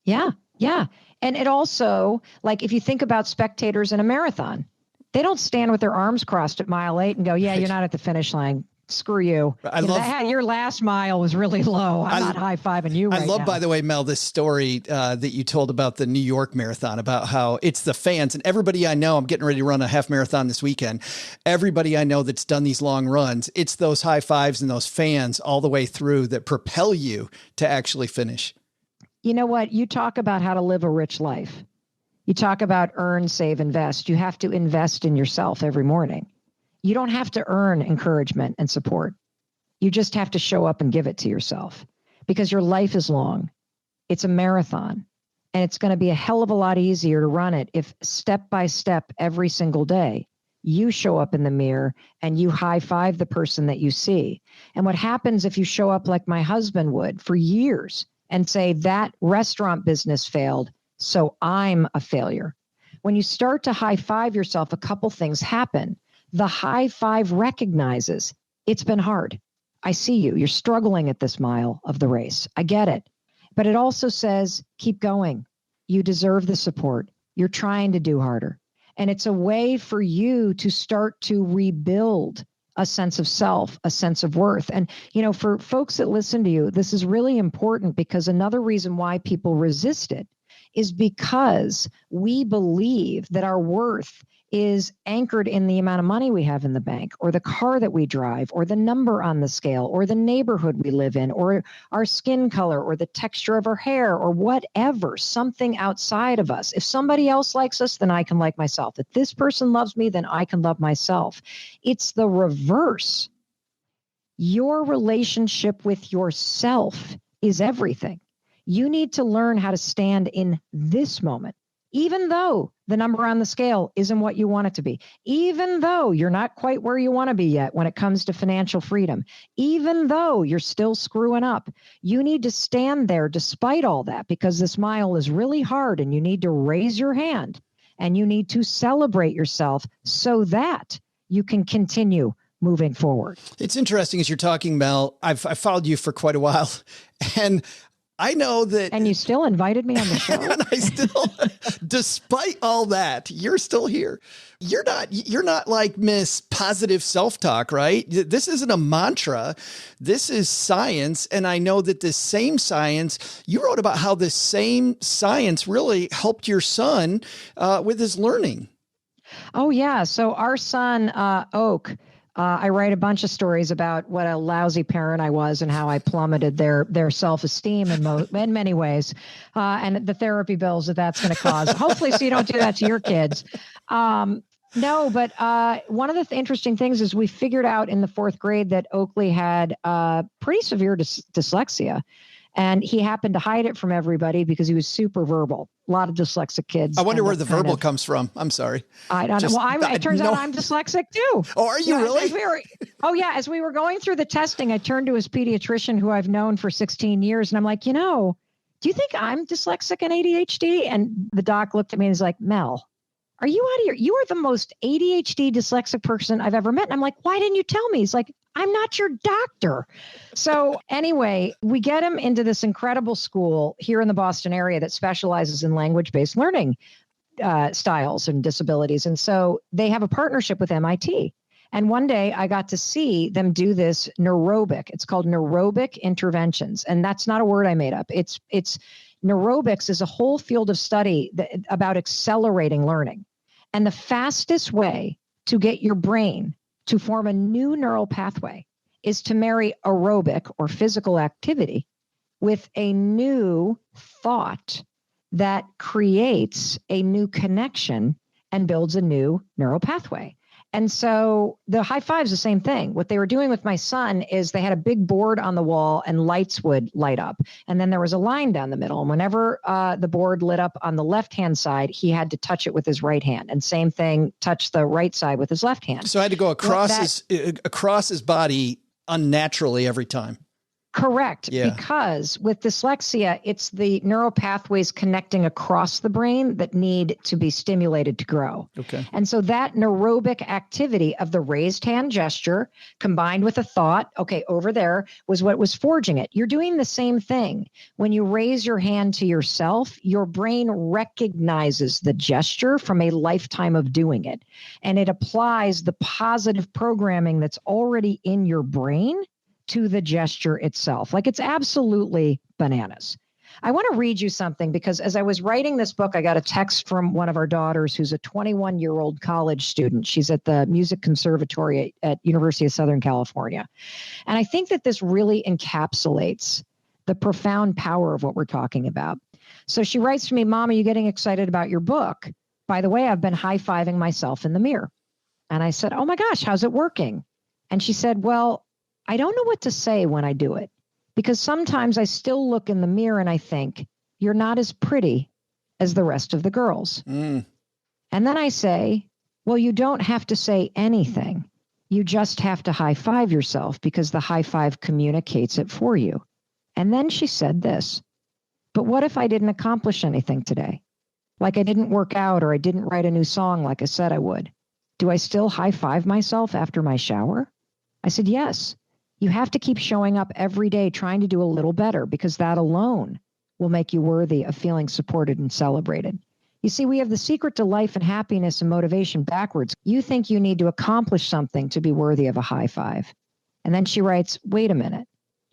Yeah. Yeah. And it also, like, if you think about spectators in a marathon, they don't stand with their arms crossed at mile 8 and go, yeah, you're not at the finish line. Screw you. Your last mile was really low. I'm not high-fiving you right now. I love, by the way, Mel, this story that you told about the New York Marathon, about how it's the fans and everybody I know. I'm getting ready to run a half marathon this weekend. Everybody I know that's done these long runs, it's those high fives and those fans all the way through that propel you to actually finish. You know what? You talk about how to live a rich life. You talk about earn, save, invest. You have to invest in yourself every morning. You don't have to earn encouragement and support. You just have to show up and give it to yourself because your life is long. It's a marathon, and it's going to be a hell of a lot easier to run it if step by step every single day you show up in the mirror and you high five the person that you see. And what happens if you show up like my husband would for years and say that restaurant business failed, so I'm a failure? When you start to high five yourself, a couple things happen. The high five recognizes it's been hard. I see you. You're struggling at this mile of the race. I get it. But it also says, keep going. You deserve the support. You're trying to do harder. And it's a way for you to start to rebuild a sense of self, a sense of worth. And, you know, for folks that listen to you, this is really important because another reason why people resist it is because we believe that our worth is anchored in the amount of money we have in the bank, or the car that we drive, or the number on the scale, or the neighborhood we live in, or our skin color, or the texture of our hair, or whatever, something outside of us. If somebody else likes us, then I can like myself. If this person loves me, then I can love myself. It's the reverse. Your relationship with yourself is everything. You need to learn how to stand in this moment. Even though the number on the scale isn't what you want it to be, even though you're not quite where you want to be yet when it comes to financial freedom, even though you're still screwing up, you need to stand there despite all that because this mile is really hard and you need to raise your hand and you need to celebrate yourself so that you can continue moving forward. It's interesting as you're talking, Mel. I've followed you for quite a while, and I know that. And you still invited me on the show. And I still, despite all that, you're still here. You're not like Miss Positive Self-Talk, right? This isn't a mantra. This is science. And I know that this same science, you wrote about how this same science really helped your son with his learning. Oh, yeah. So our son, Oak, I write a bunch of stories about what a lousy parent I was and how I plummeted their self-esteem in many ways, and the therapy bills that's going to cause. Hopefully, so you don't do that to your kids. No, but one of the interesting things is we figured out in the 4th grade that Oakley had pretty severe dyslexia. And he happened to hide it from everybody because he was super verbal. A lot of dyslexic kids. I wonder where the verbal comes from. I'm sorry. I don't know. Well, it turns out I'm dyslexic too. Oh, are you really? As we were going through the testing, I turned to his pediatrician who I've known for 16 years. And I'm like, do you think I'm dyslexic and ADHD? And the doc looked at me and he's like, Mel, are you out of here? You are the most ADHD dyslexic person I've ever met. And I'm like, why didn't you tell me? He's like, I'm not your doctor. So anyway, we get him into this incredible school here in the Boston area that specializes in language-based learning styles and disabilities. And so they have a partnership with MIT. And one day I got to see them do this neurobic. It's called neurobic interventions. And that's not a word I made up. It's neurobics is a whole field of study about accelerating learning. And the fastest way to get your brain to form a new neural pathway is to marry aerobic or physical activity with a new thought that creates a new connection and builds a new neural pathway. And so the high five is the same thing. What they were doing with my son is they had a big board on the wall and lights would light up. And then there was a line down the middle. And whenever the board lit up on the left-hand side, he had to touch it with his right hand. And same thing, touch the right side with his left hand. So I had to go across his body unnaturally every time. Correct. Yeah. Because with dyslexia, it's the neural pathways connecting across the brain that need to be stimulated to grow. Okay. And so that neurobic activity of the raised hand gesture combined with a thought, okay, over there, was what was forging it. You're doing the same thing. When you raise your hand to yourself, your brain recognizes the gesture from a lifetime of doing it. And it applies the positive programming that's already in your brain to the gesture itself. Like, it's absolutely bananas. I want to read you something because as I was writing this book, I got a text from one of our daughters who's a 21-year-old college student. She's at the Music Conservatory at University of Southern California. And I think that this really encapsulates the profound power of what we're talking about. So she writes to me, Mom, are you getting excited about your book? By the way, I've been high-fiving myself in the mirror. And I said, oh my gosh, how's it working? And she said, well, I don't know what to say when I do it, because sometimes I still look in the mirror and I think, you're not as pretty as the rest of the girls. And then I say, well, you don't have to say anything. You just have to high five yourself because the high five communicates it for you. And then she said this, but what if I didn't accomplish anything today? Like I didn't work out or I didn't write a new song like I said I would. Do I still high five myself after my shower? I said, yes. You have to keep showing up every day trying to do a little better because that alone will make you worthy of feeling supported and celebrated. You see, we have the secret to life and happiness and motivation backwards. You think you need to accomplish something to be worthy of a high five. And then she writes, wait a minute.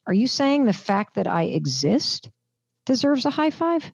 Are you saying the fact that I exist deserves a high five?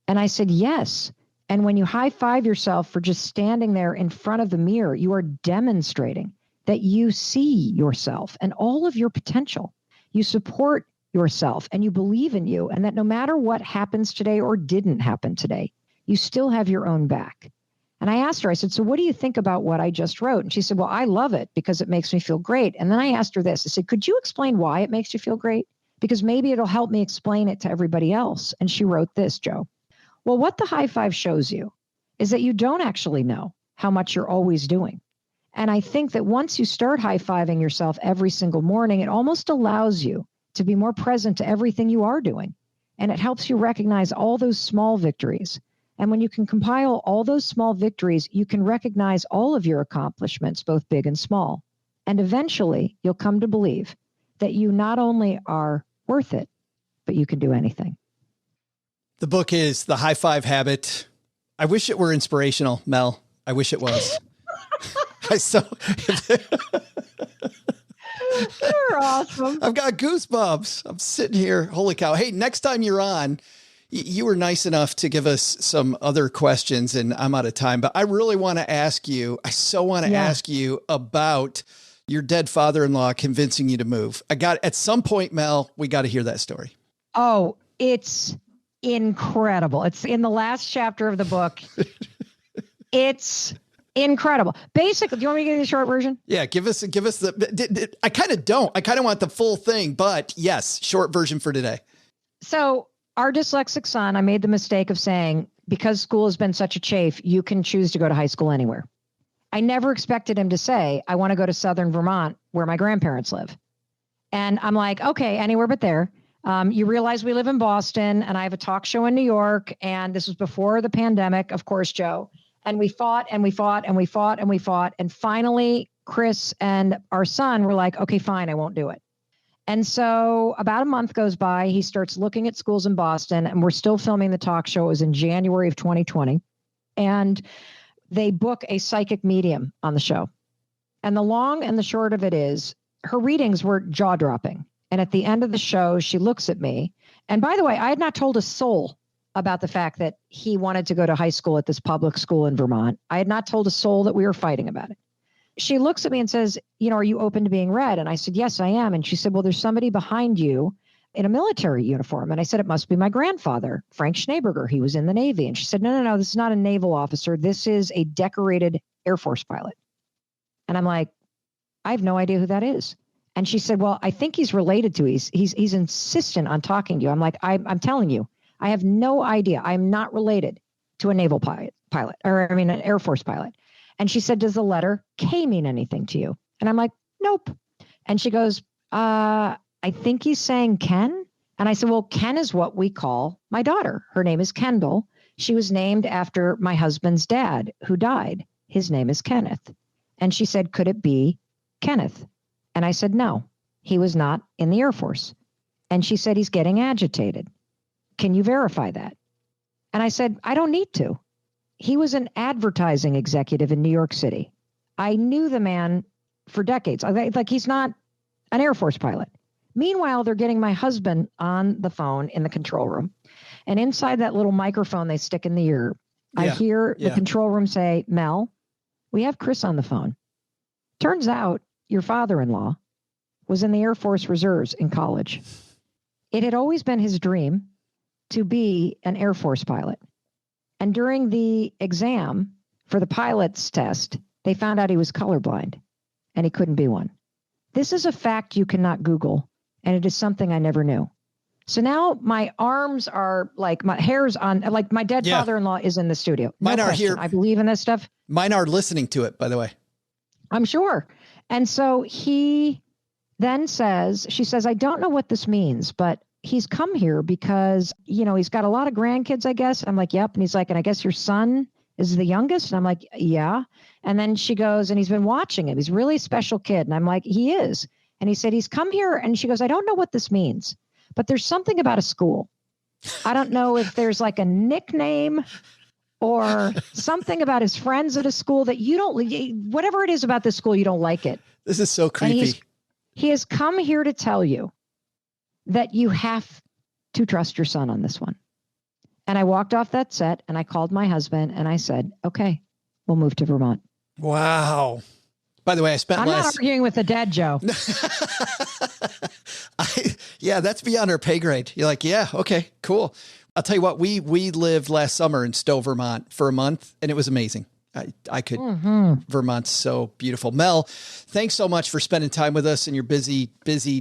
And I said, yes. And when you high five yourself for just standing there in front of the mirror, you are demonstrating that you see yourself and all of your potential. You support yourself and you believe in you, and that no matter what happens today or didn't happen today, you still have your own back. And I asked her, I said, so what do you think about what I just wrote? And she said, well, I love it because it makes me feel great. And then I asked her this, I said, could you explain why it makes you feel great? Because maybe it'll help me explain it to everybody else. And she wrote this, Joe. Well, what the high five shows you is that you don't actually know how much you're always doing. And I think that once you start high-fiving yourself every single morning, it almost allows you to be more present to everything you are doing. And it helps you recognize all those small victories. And when you can compile all those small victories, you can recognize all of your accomplishments, both big and small. And eventually, you'll come to believe that you not only are worth it, but you can do anything. The book is The High Five Habit. I wish it were inspirational, Mel. I wish it was. You're awesome. I've got goosebumps. I'm sitting here. Holy cow. Hey, next time you're on, you were nice enough to give us some other questions and I'm out of time, but I really want to ask you, ask you about your dead father-in-law convincing you to move. At some point, Mel, we got to hear that story. Oh, it's incredible. It's in the last chapter of the book. It's incredible. Basically, do you want me to give you the short version? Yeah, give us the, I kind of don't. I kind of want the full thing, but yes, short version for today. So our dyslexic son, I made the mistake of saying, because school has been such a chafe, you can choose to go to high school anywhere. I never expected him to say, I want to go to Southern Vermont where my grandparents live. And I'm like, okay, anywhere but there. You realize we live in Boston and I have a talk show in New York. And this was before the pandemic, of course, Joe. And we fought and we fought and we fought and we fought. And finally, Chris and our son were like, okay, fine, I won't do it. And so about a month goes by. He starts looking at schools in Boston and we're still filming the talk show. It was in January of 2020. And they book a psychic medium on the show. And the long and the short of it is her readings were jaw-dropping. And at the end of the show, she looks at me. And by the way, I had not told a soul about the fact that he wanted to go to high school at this public school in Vermont. I had not told a soul that we were fighting about it. She looks at me and says, are you open to being read? And I said, yes, I am. And she said, well, there's somebody behind you in a military uniform. And I said, it must be my grandfather, Frank Schneeberger. He was in the Navy. And she said, no, this is not a naval officer. This is a decorated Air Force pilot. And I'm like, I have no idea who that is. And she said, well, I think he's related to, he's insistent on talking to you. I'm like, I'm telling you, I have no idea. I'm not related to a naval pilot, an Air Force pilot. And she said, does the letter K mean anything to you? And I'm like, nope. And she goes, I think he's saying Ken. And I said, well, Ken is what we call my daughter. Her name is Kendall. She was named after my husband's dad who died. His name is Kenneth. And she said, could it be Kenneth? And I said, no, he was not in the Air Force. And she said, he's getting agitated. Can you verify that? And I said, I don't need to. He was an advertising executive in New York City. I knew the man for decades. Like, he's not an Air Force pilot. Meanwhile, they're getting my husband on the phone in the control room. And inside that little microphone they stick in the ear, I hear the control room say, Mel, we have Chris on the phone. Turns out your father-in-law was in the Air Force Reserves in college. It had always been his dream to be an Air Force pilot. And during the exam for the pilot's test, they found out he was colorblind and he couldn't be one. This is a fact you cannot Google, and it is something I never knew. So now my arms are like, my hair's on, like my dead father-in-law is in the studio. Mine are here. I believe in this stuff. Mine are listening to it, by the way. I'm sure. And so he then says, she says, I don't know what this means, but he's come here because, he's got a lot of grandkids, I guess. I'm like, yep. And he's like, and I guess your son is the youngest. And I'm like, yeah. And then she goes, and he's been watching him. He's a really special kid. And I'm like, he is. And he said, he's come here. And she goes, I don't know what this means, but there's something about a school. I don't know if there's like a nickname or something about his friends at a school that you don't, whatever it is about this school, you don't like it. This is so creepy. He has come here to tell you that you have to trust your son on this one. And I walked off that set and I called my husband and I said, okay, we'll move to Vermont. Wow. By the way, I'm not arguing with the dead, Joe. That's beyond our pay grade. You're like, yeah, okay, cool. I'll tell you what, we lived last summer in Stowe, Vermont for a month, and it was amazing. I could, Vermont's so beautiful. Mel, thanks so much for spending time with us in your busy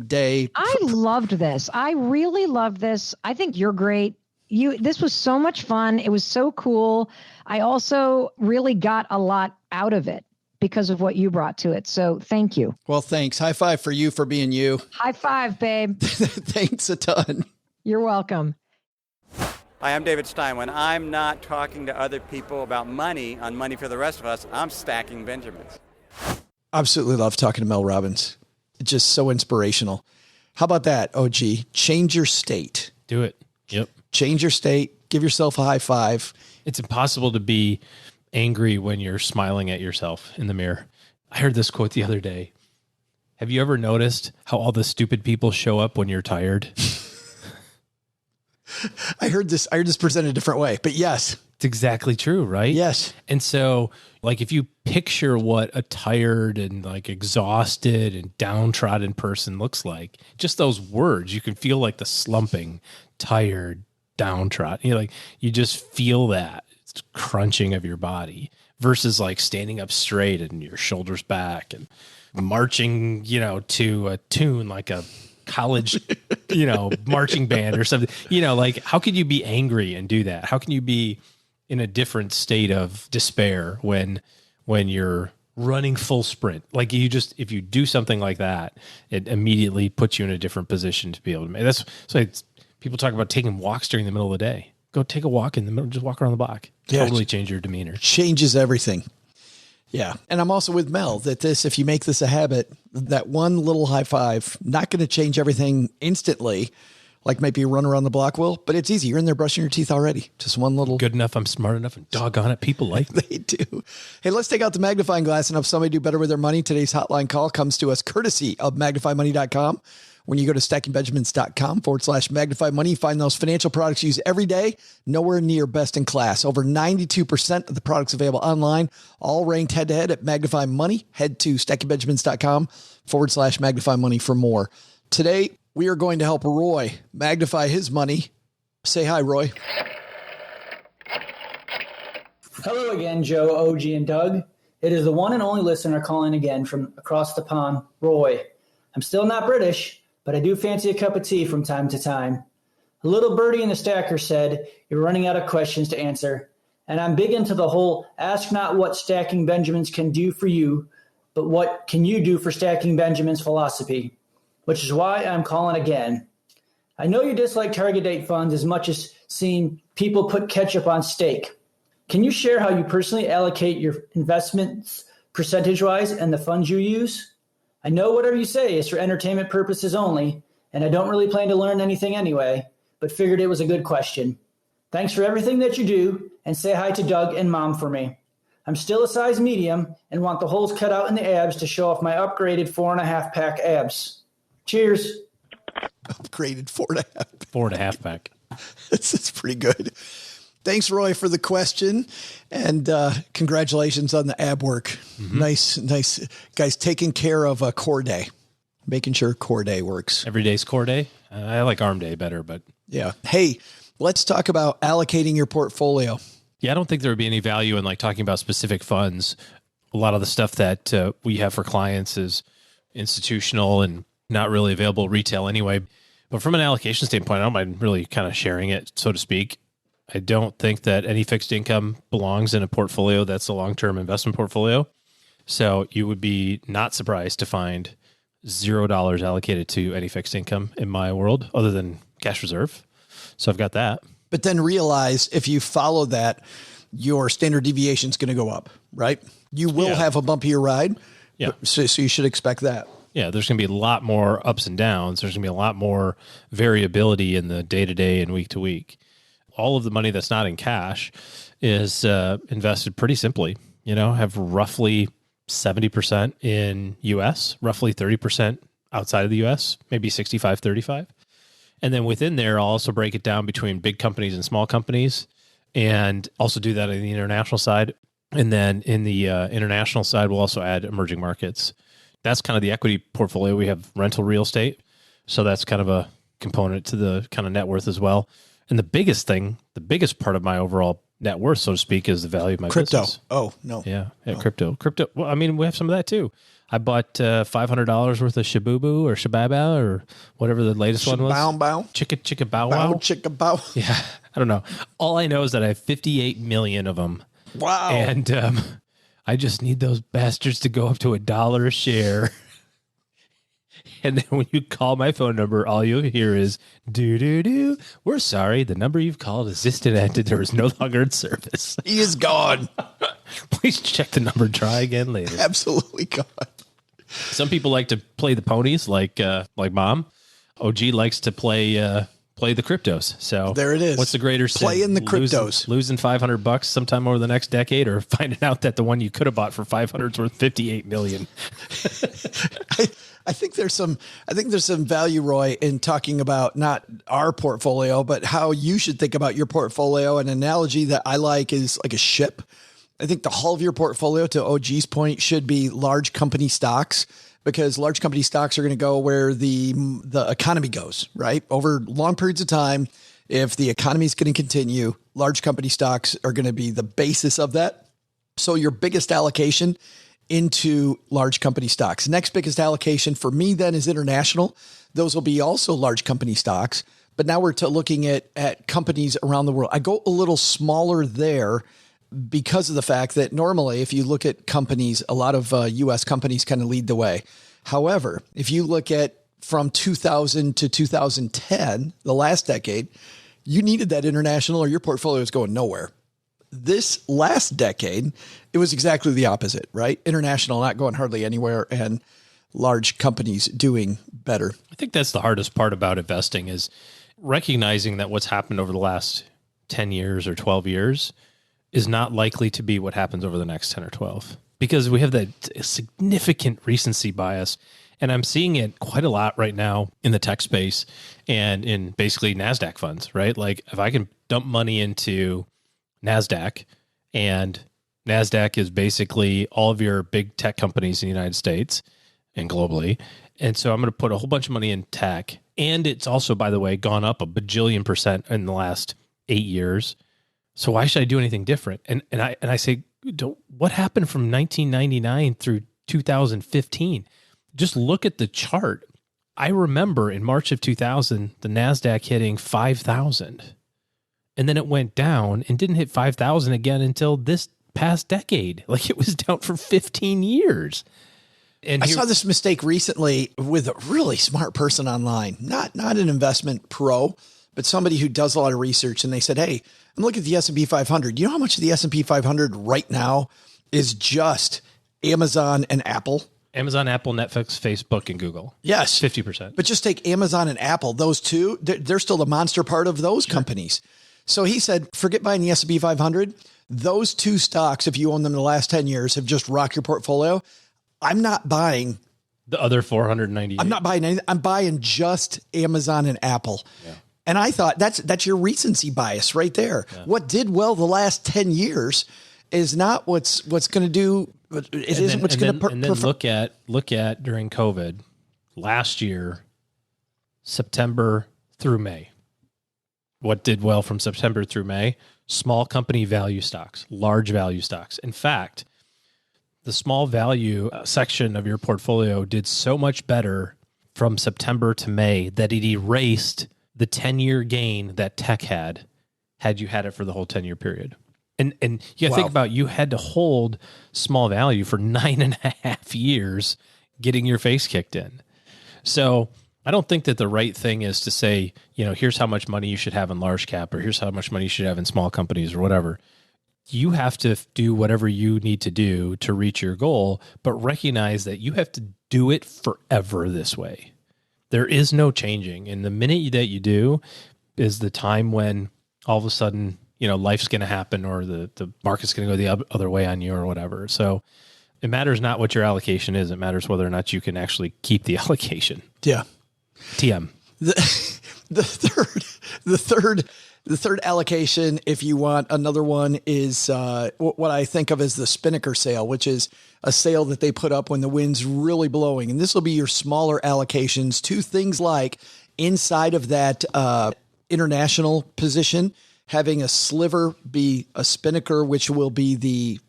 day. I loved this. I really loved this. I think you're great. This was so much fun. It was so cool. I also really got a lot out of it because of what you brought to it. So thank you. Well, thanks. High five for you for being you. High five, babe. Thanks a ton. You're welcome. Hi, I'm David Stein. When I'm not talking to other people about money on Money for the Rest of Us, I'm stacking Benjamins. Absolutely love talking to Mel Robbins. Just so inspirational. How about that, OG? Change your state. Do it. Yep. Change your state. Give yourself a high five. It's impossible to be angry when you're smiling at yourself in the mirror. I heard this quote the other day. Have you ever noticed how all the stupid people show up when you're tired? I heard this presented a different way, but yes. It's exactly true, right? Yes. And so, like, if you picture what a tired and like exhausted and downtrodden person looks like, just those words, you can feel like the slumping, tired, downtrodden. You just feel that it's crunching of your body versus like standing up straight and your shoulders back and marching, to a tune like a college, marching band or something, like how could you be angry and do that? How can you be in a different state of despair when you're running full sprint? Like if you do something like that, it immediately puts you in a different position to be able to make. That's so people talk about taking walks during the middle of the day. Go take a walk in the middle, just walk around the block. Totally change your demeanor. Changes everything. Yeah. And I'm also with Mel that if you make this a habit, that one little high five, not going to change everything instantly, like maybe you run around the block will, but it's easy. You're in there brushing your teeth already. Just one little. Good enough. I'm smart enough and doggone it. People like They do. Hey, let's take out the magnifying glass and help somebody do better with their money. Today's hotline call comes to us courtesy of magnifymoney.com. When you go to stackingbenjamins.com/magnify money, you find those financial products you use every day, nowhere near best in class. Over 92% of the products available online, all ranked head to head at Magnify Money. Head to stackingbenjamins.com/magnify money for more. Today, we are going to help Roy magnify his money. Say hi, Roy. Hello again, Joe, OG, and Doug. It is the one and only listener calling again from across the pond, Roy. I'm still not British, but I do fancy a cup of tea from time to time. A little birdie in the stacker said, "You're running out of questions to answer." And I'm big into the whole ask not what stacking Benjamins can do for you, but what can you do for stacking Benjamins philosophy, which is why I'm calling again. I know you dislike target date funds as much as seeing people put ketchup on steak. Can you share how you personally allocate your investments percentage-wise and the funds you use? I know whatever you say is for entertainment purposes only, and I don't really plan to learn anything anyway, but figured it was a good question. Thanks for everything that you do, and say hi to Doug and Mom for me. I'm still a size medium and want the holes cut out in the abs to show off my upgraded 4.5 pack abs. Cheers. Upgraded 4.5. 4.5 pack. That's pretty good. Thanks, Roy, for the question, and congratulations on the ab work. Mm-hmm. Nice, guys. Taking care of a core day, making sure core day works. Every day's core day. I like arm day better, but yeah. Hey, let's talk about allocating your portfolio. Yeah, I don't think there would be any value in like talking about specific funds. A lot of the stuff that we have for clients is institutional and not really available retail anyway. But from an allocation standpoint, I don't mind really kind of sharing it, so to speak. I don't think that any fixed income belongs in a portfolio that's a long-term investment portfolio. So you would be not surprised to find $0 allocated to any fixed income in my world other than cash reserve. So I've got that. But then realize if you follow that, your standard deviation is going to go up, right? You will have a bumpier ride. Yeah. So you should expect that. Yeah, there's going to be a lot more ups and downs. There's going to be a lot more variability in the day-to-day and week-to-week. All of the money that's not in cash is invested pretty simply. Have roughly 70% in U.S., roughly 30% outside of the U.S., maybe 65-35. And then within there, I'll also break it down between big companies and small companies, and also do that on the international side. And then in the international side, we'll also add emerging markets. That's kind of the equity portfolio. We have rental real estate. So that's kind of a component to the kind of net worth as well. And the biggest part of my overall net worth, so to speak, is the value of my crypto. business. Oh, no. Yeah, crypto. Well, I mean, we have some of that too. I bought $500 worth of Shibubu or Shibaba or whatever the latest one was. Bow. Chicka bow wow. Chicka bow. Yeah, I don't know. All I know is that I have 58 million of them. Wow. And I just need those bastards to go up to $1 a share. And then when you call my phone number, all you'll hear is, do. We're sorry. The number you've called is disconnected. There is no longer in service. He is gone. Please check the number. Try again later. Absolutely gone. Some people like to play the ponies like Mom. OG likes to play the cryptos. So there it is. What's the greater sin? Playing the cryptos. Losing $500 sometime over the next decade, or finding out that the one you could have bought for $500 is worth $58 million. I think there's some value, Roy, in talking about not our portfolio, but how you should think about your portfolio. An analogy that I like is like a ship. I think the hull of your portfolio, to OG's point, should be large company stocks, because large company stocks are going to go where the economy goes, right? Over long periods of time, if the economy is going to continue, large company stocks are going to be the basis of that. So your biggest allocation into large company stocks. Next biggest allocation for me then is international. Those will be also large company stocks. But now we're looking at companies around the world. I go a little smaller there because of the fact that normally if you look at companies, a lot of U.S. companies kind of lead the way. However, if you look at from 2000 to 2010, the last decade, you needed that international or your portfolio is going nowhere. This last decade, it was exactly the opposite, right? International not going hardly anywhere and large companies doing better. I think that's the hardest part about investing, is recognizing that what's happened over the last 10 years or 12 years is not likely to be what happens over the next 10 or 12, because we have that significant recency bias. And I'm seeing it quite a lot right now in the tech space and in basically NASDAQ funds, right? Like if I can dump money into NASDAQ, and NASDAQ is basically all of your big tech companies in the United States and globally. And so I'm going to put a whole bunch of money in tech, And it's also, by the way, gone up a bajillion percent in the last 8 years. So why should I do anything different? And I say, what happened from 1999 through 2015? Just look at the chart. I remember in March of 2000, the NASDAQ hitting 5,000. And then it went down and didn't hit 5,000 again until this past decade. Like it was down for 15 years. And I saw this mistake recently with a really smart person online, not an investment pro, but somebody who does a lot of research. And they said, hey, I'm looking at the S&P 500. You know how much of the S&P 500 right now is just Amazon and Apple? Amazon, Apple, Netflix, Facebook, and Google. Yes. 50%. But just take Amazon and Apple, those two, they're still the monster part of those companies. So he said, forget buying the S&P 500. Those two stocks, if you own them in the last 10 years, have just rocked your portfolio. I'm not buying the other 490. I'm not buying anything. I'm buying just Amazon and Apple. Yeah. And I thought that's your recency bias right there. Yeah. What did well the last 10 years is not what's going to do. It isn't what's going to and then look at during COVID last year, September through May. What did well from September through May? Small company value stocks, large value stocks. In fact, the small value section of your portfolio did so much better from September to May that it erased the 10-year gain that tech had you had it for the whole 10-year period. And you got to think about, you had to hold small value for 9.5 years getting your face kicked in. So I don't think that the right thing is to say, here's how much money you should have in large cap, or here's how much money you should have in small companies, or whatever. You have to do whatever you need to do to reach your goal, but recognize that you have to do it forever this way. There is no changing. And the minute that you do is the time when all of a sudden, life's going to happen, or the market's going to go the other way on you, or whatever. So it matters not what your allocation is. It matters whether or not you can actually keep the allocation. Yeah. TM. The third allocation, if you want another one, is what I think of as the Spinnaker sale, which is a sale that they put up when the wind's really blowing. And this will be your smaller allocations to things like inside of that international position, having a sliver be a Spinnaker, which will be the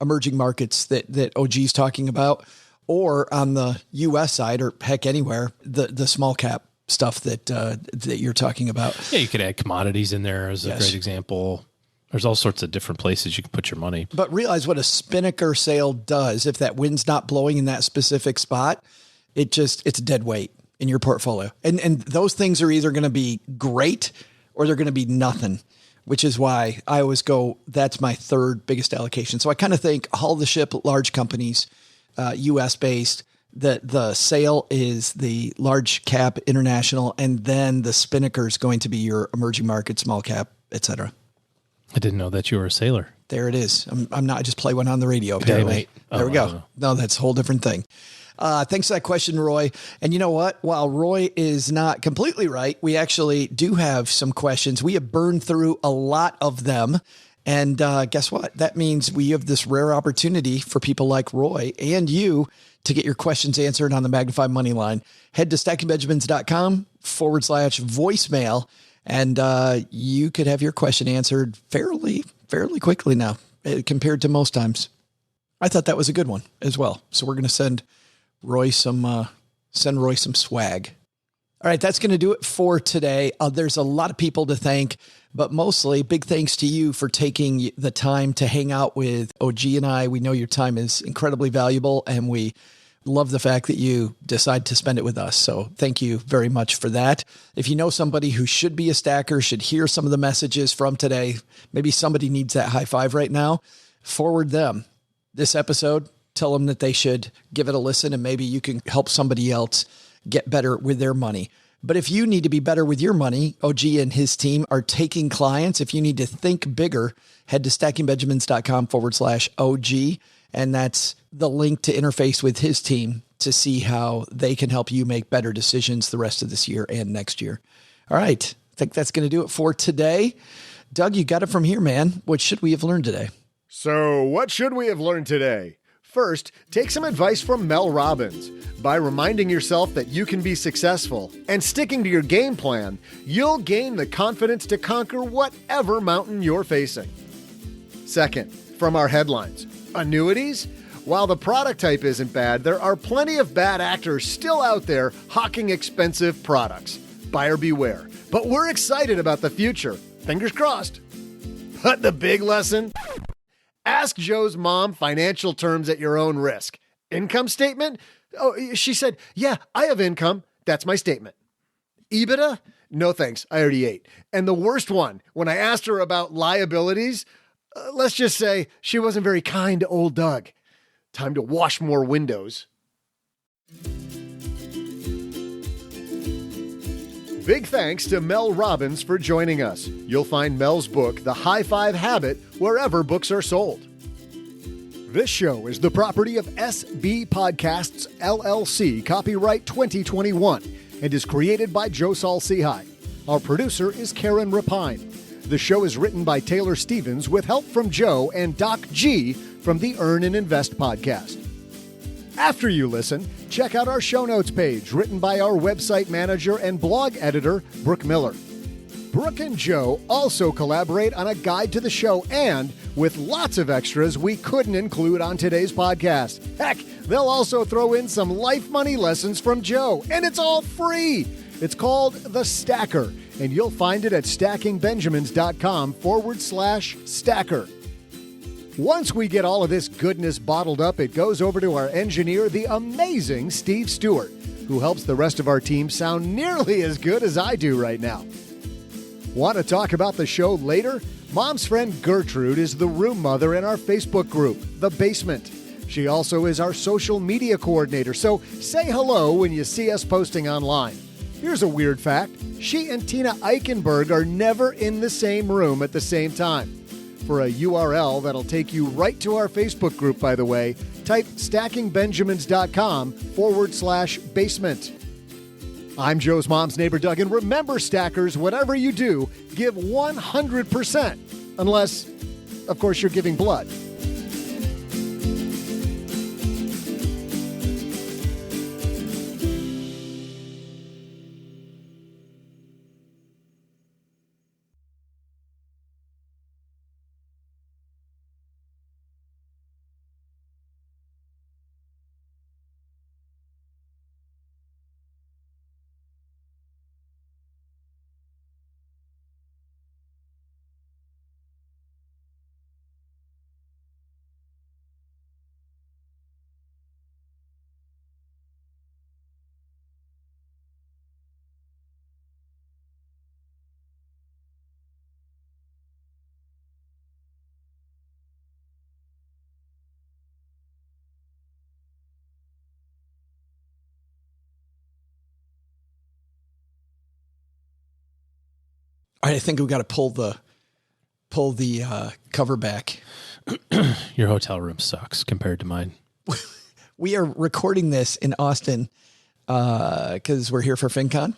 emerging markets that OG's talking about, or on the U.S. side, or heck, anywhere, the small cap stuff that you're talking about. Yeah, you could add commodities in there as a great example. There's all sorts of different places you can put your money. But realize what a Spinnaker sale does. If that wind's not blowing in that specific spot, it's dead weight in your portfolio. And those things are either going to be great or they're going to be nothing, which is why I always go, that's my third biggest allocation. So I kind of think haul the ship, large companies, U.S. based. The sale is the large cap international, and then the Spinnaker is going to be your emerging market, small cap, et cetera. I didn't know that you were a sailor. There it is. I'm not, I just play one on the radio. Apparently. There we go. No, that's a whole different thing. Thanks for that question, Roy. And you know what? While Roy is not completely right, we actually do have some questions. We have burned through a lot of them. And guess what? That means we have this rare opportunity for people like Roy and you to get your questions answered on the Magnify Money Line. Head to stackingbenjamins.com/voicemail, and you could have your question answered fairly quickly now compared to most times. I thought that was a good one as well. So we're going to send Roy some swag. All right, that's going to do it for today. There's a lot of people to thank, but mostly big thanks to you for taking the time to hang out with OG and I. We know your time is incredibly valuable, and we love the fact that you decide to spend it with us. So thank you very much for that. If you know somebody who should be a stacker, should hear some of the messages from today, maybe somebody needs that high five right now, forward them this episode, tell them that they should give it a listen, and maybe you can help somebody else get better with their money. But if you need to be better with your money, OG and his team are taking clients. If you need to think bigger, head to stackingbenjamins.com/OG. And that's the link to interface with his team to see how they can help you make better decisions the rest of this year and next year. All right. I think that's going to do it for today. Doug, you got it from here, man. What should we have learned today? So what should we have learned today? First, take some advice from Mel Robbins. By reminding yourself that you can be successful and sticking to your game plan, you'll gain the confidence to conquer whatever mountain you're facing. Second, from our headlines, annuities? While the product type isn't bad, there are plenty of bad actors still out there hawking expensive products. Buyer beware. But we're excited about the future. Fingers crossed. But the big lesson? Ask Joe's mom financial terms at your own risk. Income statement? Oh, she said, yeah, I have income. That's my statement. EBITDA? No thanks. I already ate. And the worst one, when I asked her about liabilities, let's just say she wasn't very kind to old Doug. Time to wash more windows. Big thanks to Mel Robbins for joining us. You'll find Mel's book, The High Five Habit, wherever books are sold. This show is the property of SB Podcasts, LLC, copyright 2021, and is created by Joe Saul-Sehy. Our producer is Karen Rapine. The show is written by Taylor Stevens with help from Joe and Doc G from the Earn and Invest podcast. After you listen, check out our show notes page written by our website manager and blog editor, Brooke Miller. Brooke and Joe also collaborate on a guide to the show and with lots of extras we couldn't include on today's podcast. Heck, they'll also throw in some life money lessons from Joe, and it's all free. It's called The Stacker, and you'll find it at stackingbenjamins.com/stacker. Once we get all of this goodness bottled up, it goes over to our engineer, the amazing Steve Stewart, who helps the rest of our team sound nearly as good as I do right now. Want to talk about the show later? Mom's friend Gertrude is the room mother in our Facebook group, The Basement. She also is our social media coordinator, so say hello when you see us posting online. Here's a weird fact. She and Tina Eichenberg are never in the same room at the same time. For a URL that'll take you right to our Facebook group, by the way, type stackingbenjamins.com/basement. I'm Joe's mom's neighbor, Doug, and remember, stackers, whatever you do, give 100%. Unless, of course, you're giving blood. All right, I think we got to pull the cover back. Your hotel room sucks compared to mine. We are recording this in Austin because we're here for FinCon.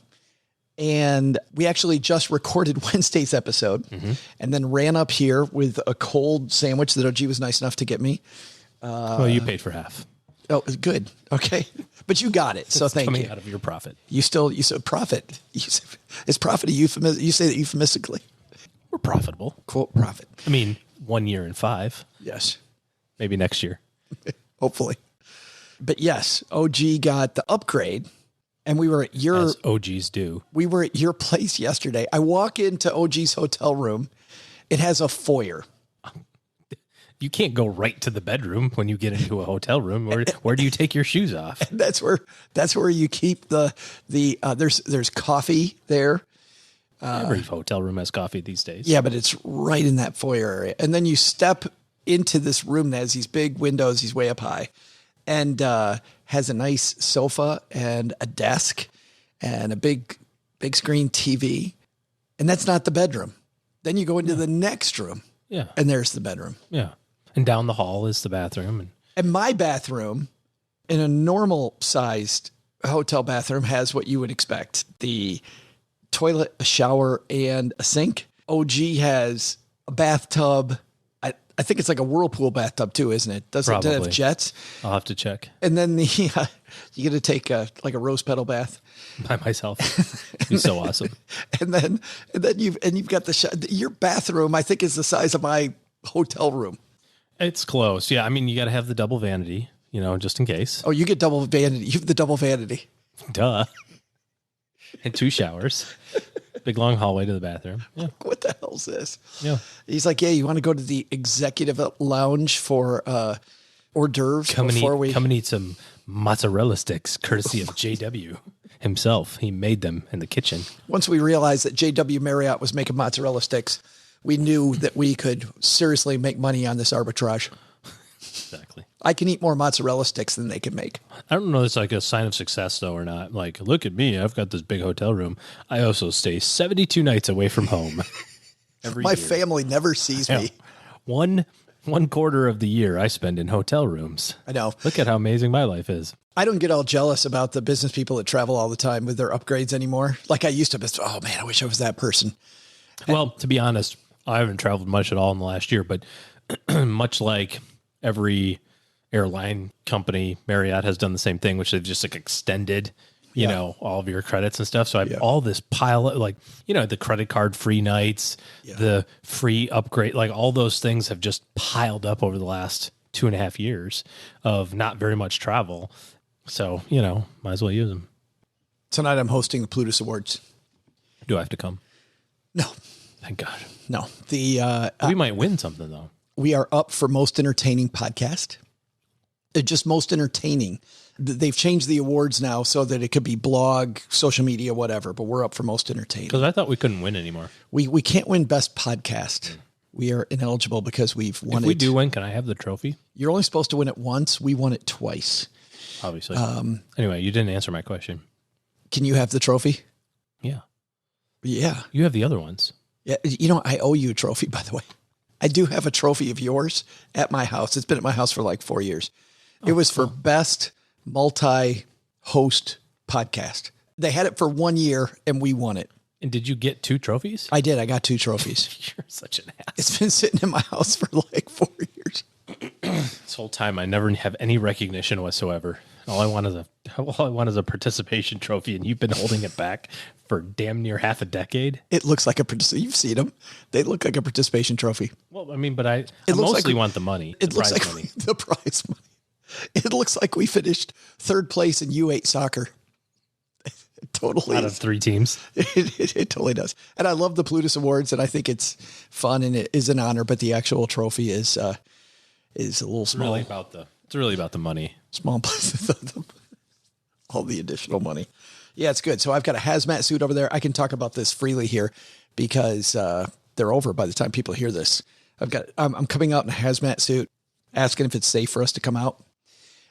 And we actually just recorded Wednesday's episode and then ran up here with a cold sandwich that OG was nice enough to get me. Well, you paid for half. Oh, good. Okay. But you got it. So thank you. Coming out of your profit. You said profit. Is profit a euphemism? You say that euphemistically. We're profitable. Quote profit. I mean, 1 year and 5. Yes. Maybe next year. Hopefully. But yes, OG got the upgrade. And we were at your... As OGs do. We were at your place yesterday. I walk into OG's hotel room. It has a foyer. You can't go right to the bedroom when you get into a hotel room. Where do you take your shoes off? And that's where you keep there's coffee there. Every hotel room has coffee these days. Yeah, but it's right in that foyer area. And then you step into this room that has these big windows. He's way up high and has a nice sofa and a desk and a big screen TV. And that's not the bedroom. Then you go into the next room. Yeah. And there's the bedroom. Yeah. And down the hall is the bathroom. And my bathroom, in a normal sized hotel bathroom, has what you would expect. The toilet, a shower, and a sink. OG has a bathtub, I think it's like a whirlpool bathtub too, isn't it? Does it have jets? I'll have to check. And then you get to take like a rose petal bath by myself. It'd be so awesome. and then you've got your bathroom. I think is the size of my hotel room. It's close. Yeah, I mean, you got to have the double vanity, just in case. Oh, you get double vanity. You have the double vanity. Duh. And 2 showers. Big long hallway to the bathroom. Yeah. What the hell is this? Yeah. He's like, yeah, you want to go to the executive lounge for hors d'oeuvres come and eat some mozzarella sticks, courtesy of JW himself. He made them in the kitchen. Once we realized that JW Marriott was making mozzarella sticks, we knew that we could seriously make money on this arbitrage. Exactly. I can eat more mozzarella sticks than they can make. I don't know if it's like a sign of success, though, or not. Like, look at me. I've got this big hotel room. I also stay 72 nights away from home. My year. Family never sees me. One quarter of the year I spend in hotel rooms. I know. Look at how amazing my life is. I don't get all jealous about the business people that travel all the time with their upgrades anymore. Like I used to. Oh, man, I wish I was that person. Well, to be honest, I haven't traveled much at all in the last year, but much like every airline company, Marriott has done the same thing, which they've just like extended, all of your credits and stuff. So I have all this pile of the credit card free nights, the free upgrade, like all those things have just piled up over the last 2.5 years of not very much travel. So, might as well use them. Tonight I'm hosting the Plutus Awards. Do I have to come? No. Thank God. No. We might win something though. We are up for most entertaining podcast. Just most entertaining. They've changed the awards now so that it could be blog, social media, whatever, but we're up for most entertaining. Because I thought we couldn't win anymore. We can't win best podcast. We are ineligible because we've won it. If we do win, can I have the trophy? You're only supposed to win it once. We won it twice. Obviously. Anyway, you didn't answer my question. Can you have the trophy? Yeah. Yeah. You have the other ones. Yeah. I owe you a trophy, by the way. I do have a trophy of yours at my house. It's been at my house for like 4 years. It was for best multi-host podcast. They had it for 1 year and we won it. And did you get 2 trophies? I did. I got 2 trophies. You're such an ass. It's been sitting in my house for like 4 years. This whole time, I never have any recognition whatsoever. All I want is a participation trophy, and you've been holding it back for damn near half a decade. It looks like you've seen them. They look like a participation trophy. Well, I mean, but I mostly want the money. It looks like money. The prize money. It looks like we finished 3rd place in U8 soccer. It totally out of 3 teams. It totally does. And I love the Plutus Awards, and I think it's fun and it is an honor. But the actual trophy is a little small. It's really about the money. Small, all the additional money. Yeah, it's good. So I've got a hazmat suit over there. I can talk about this freely here because they're over by the time people hear this. I'm coming out in a hazmat suit, asking if it's safe for us to come out.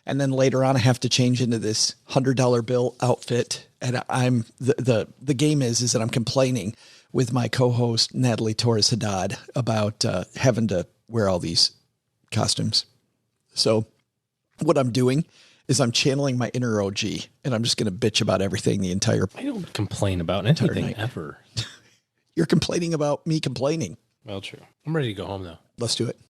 And then later on, I have to change into this $100 bill outfit. And I'm the game is that I'm complaining with my co-host, Natalie Torres Haddad, about having to wear all these costumes. So what I'm doing is I'm channeling my inner OG, and I'm just going to bitch about everything the entire. I don't complain about anything ever. You're complaining about me complaining. Well, true. I'm ready to go home, though. Let's do it.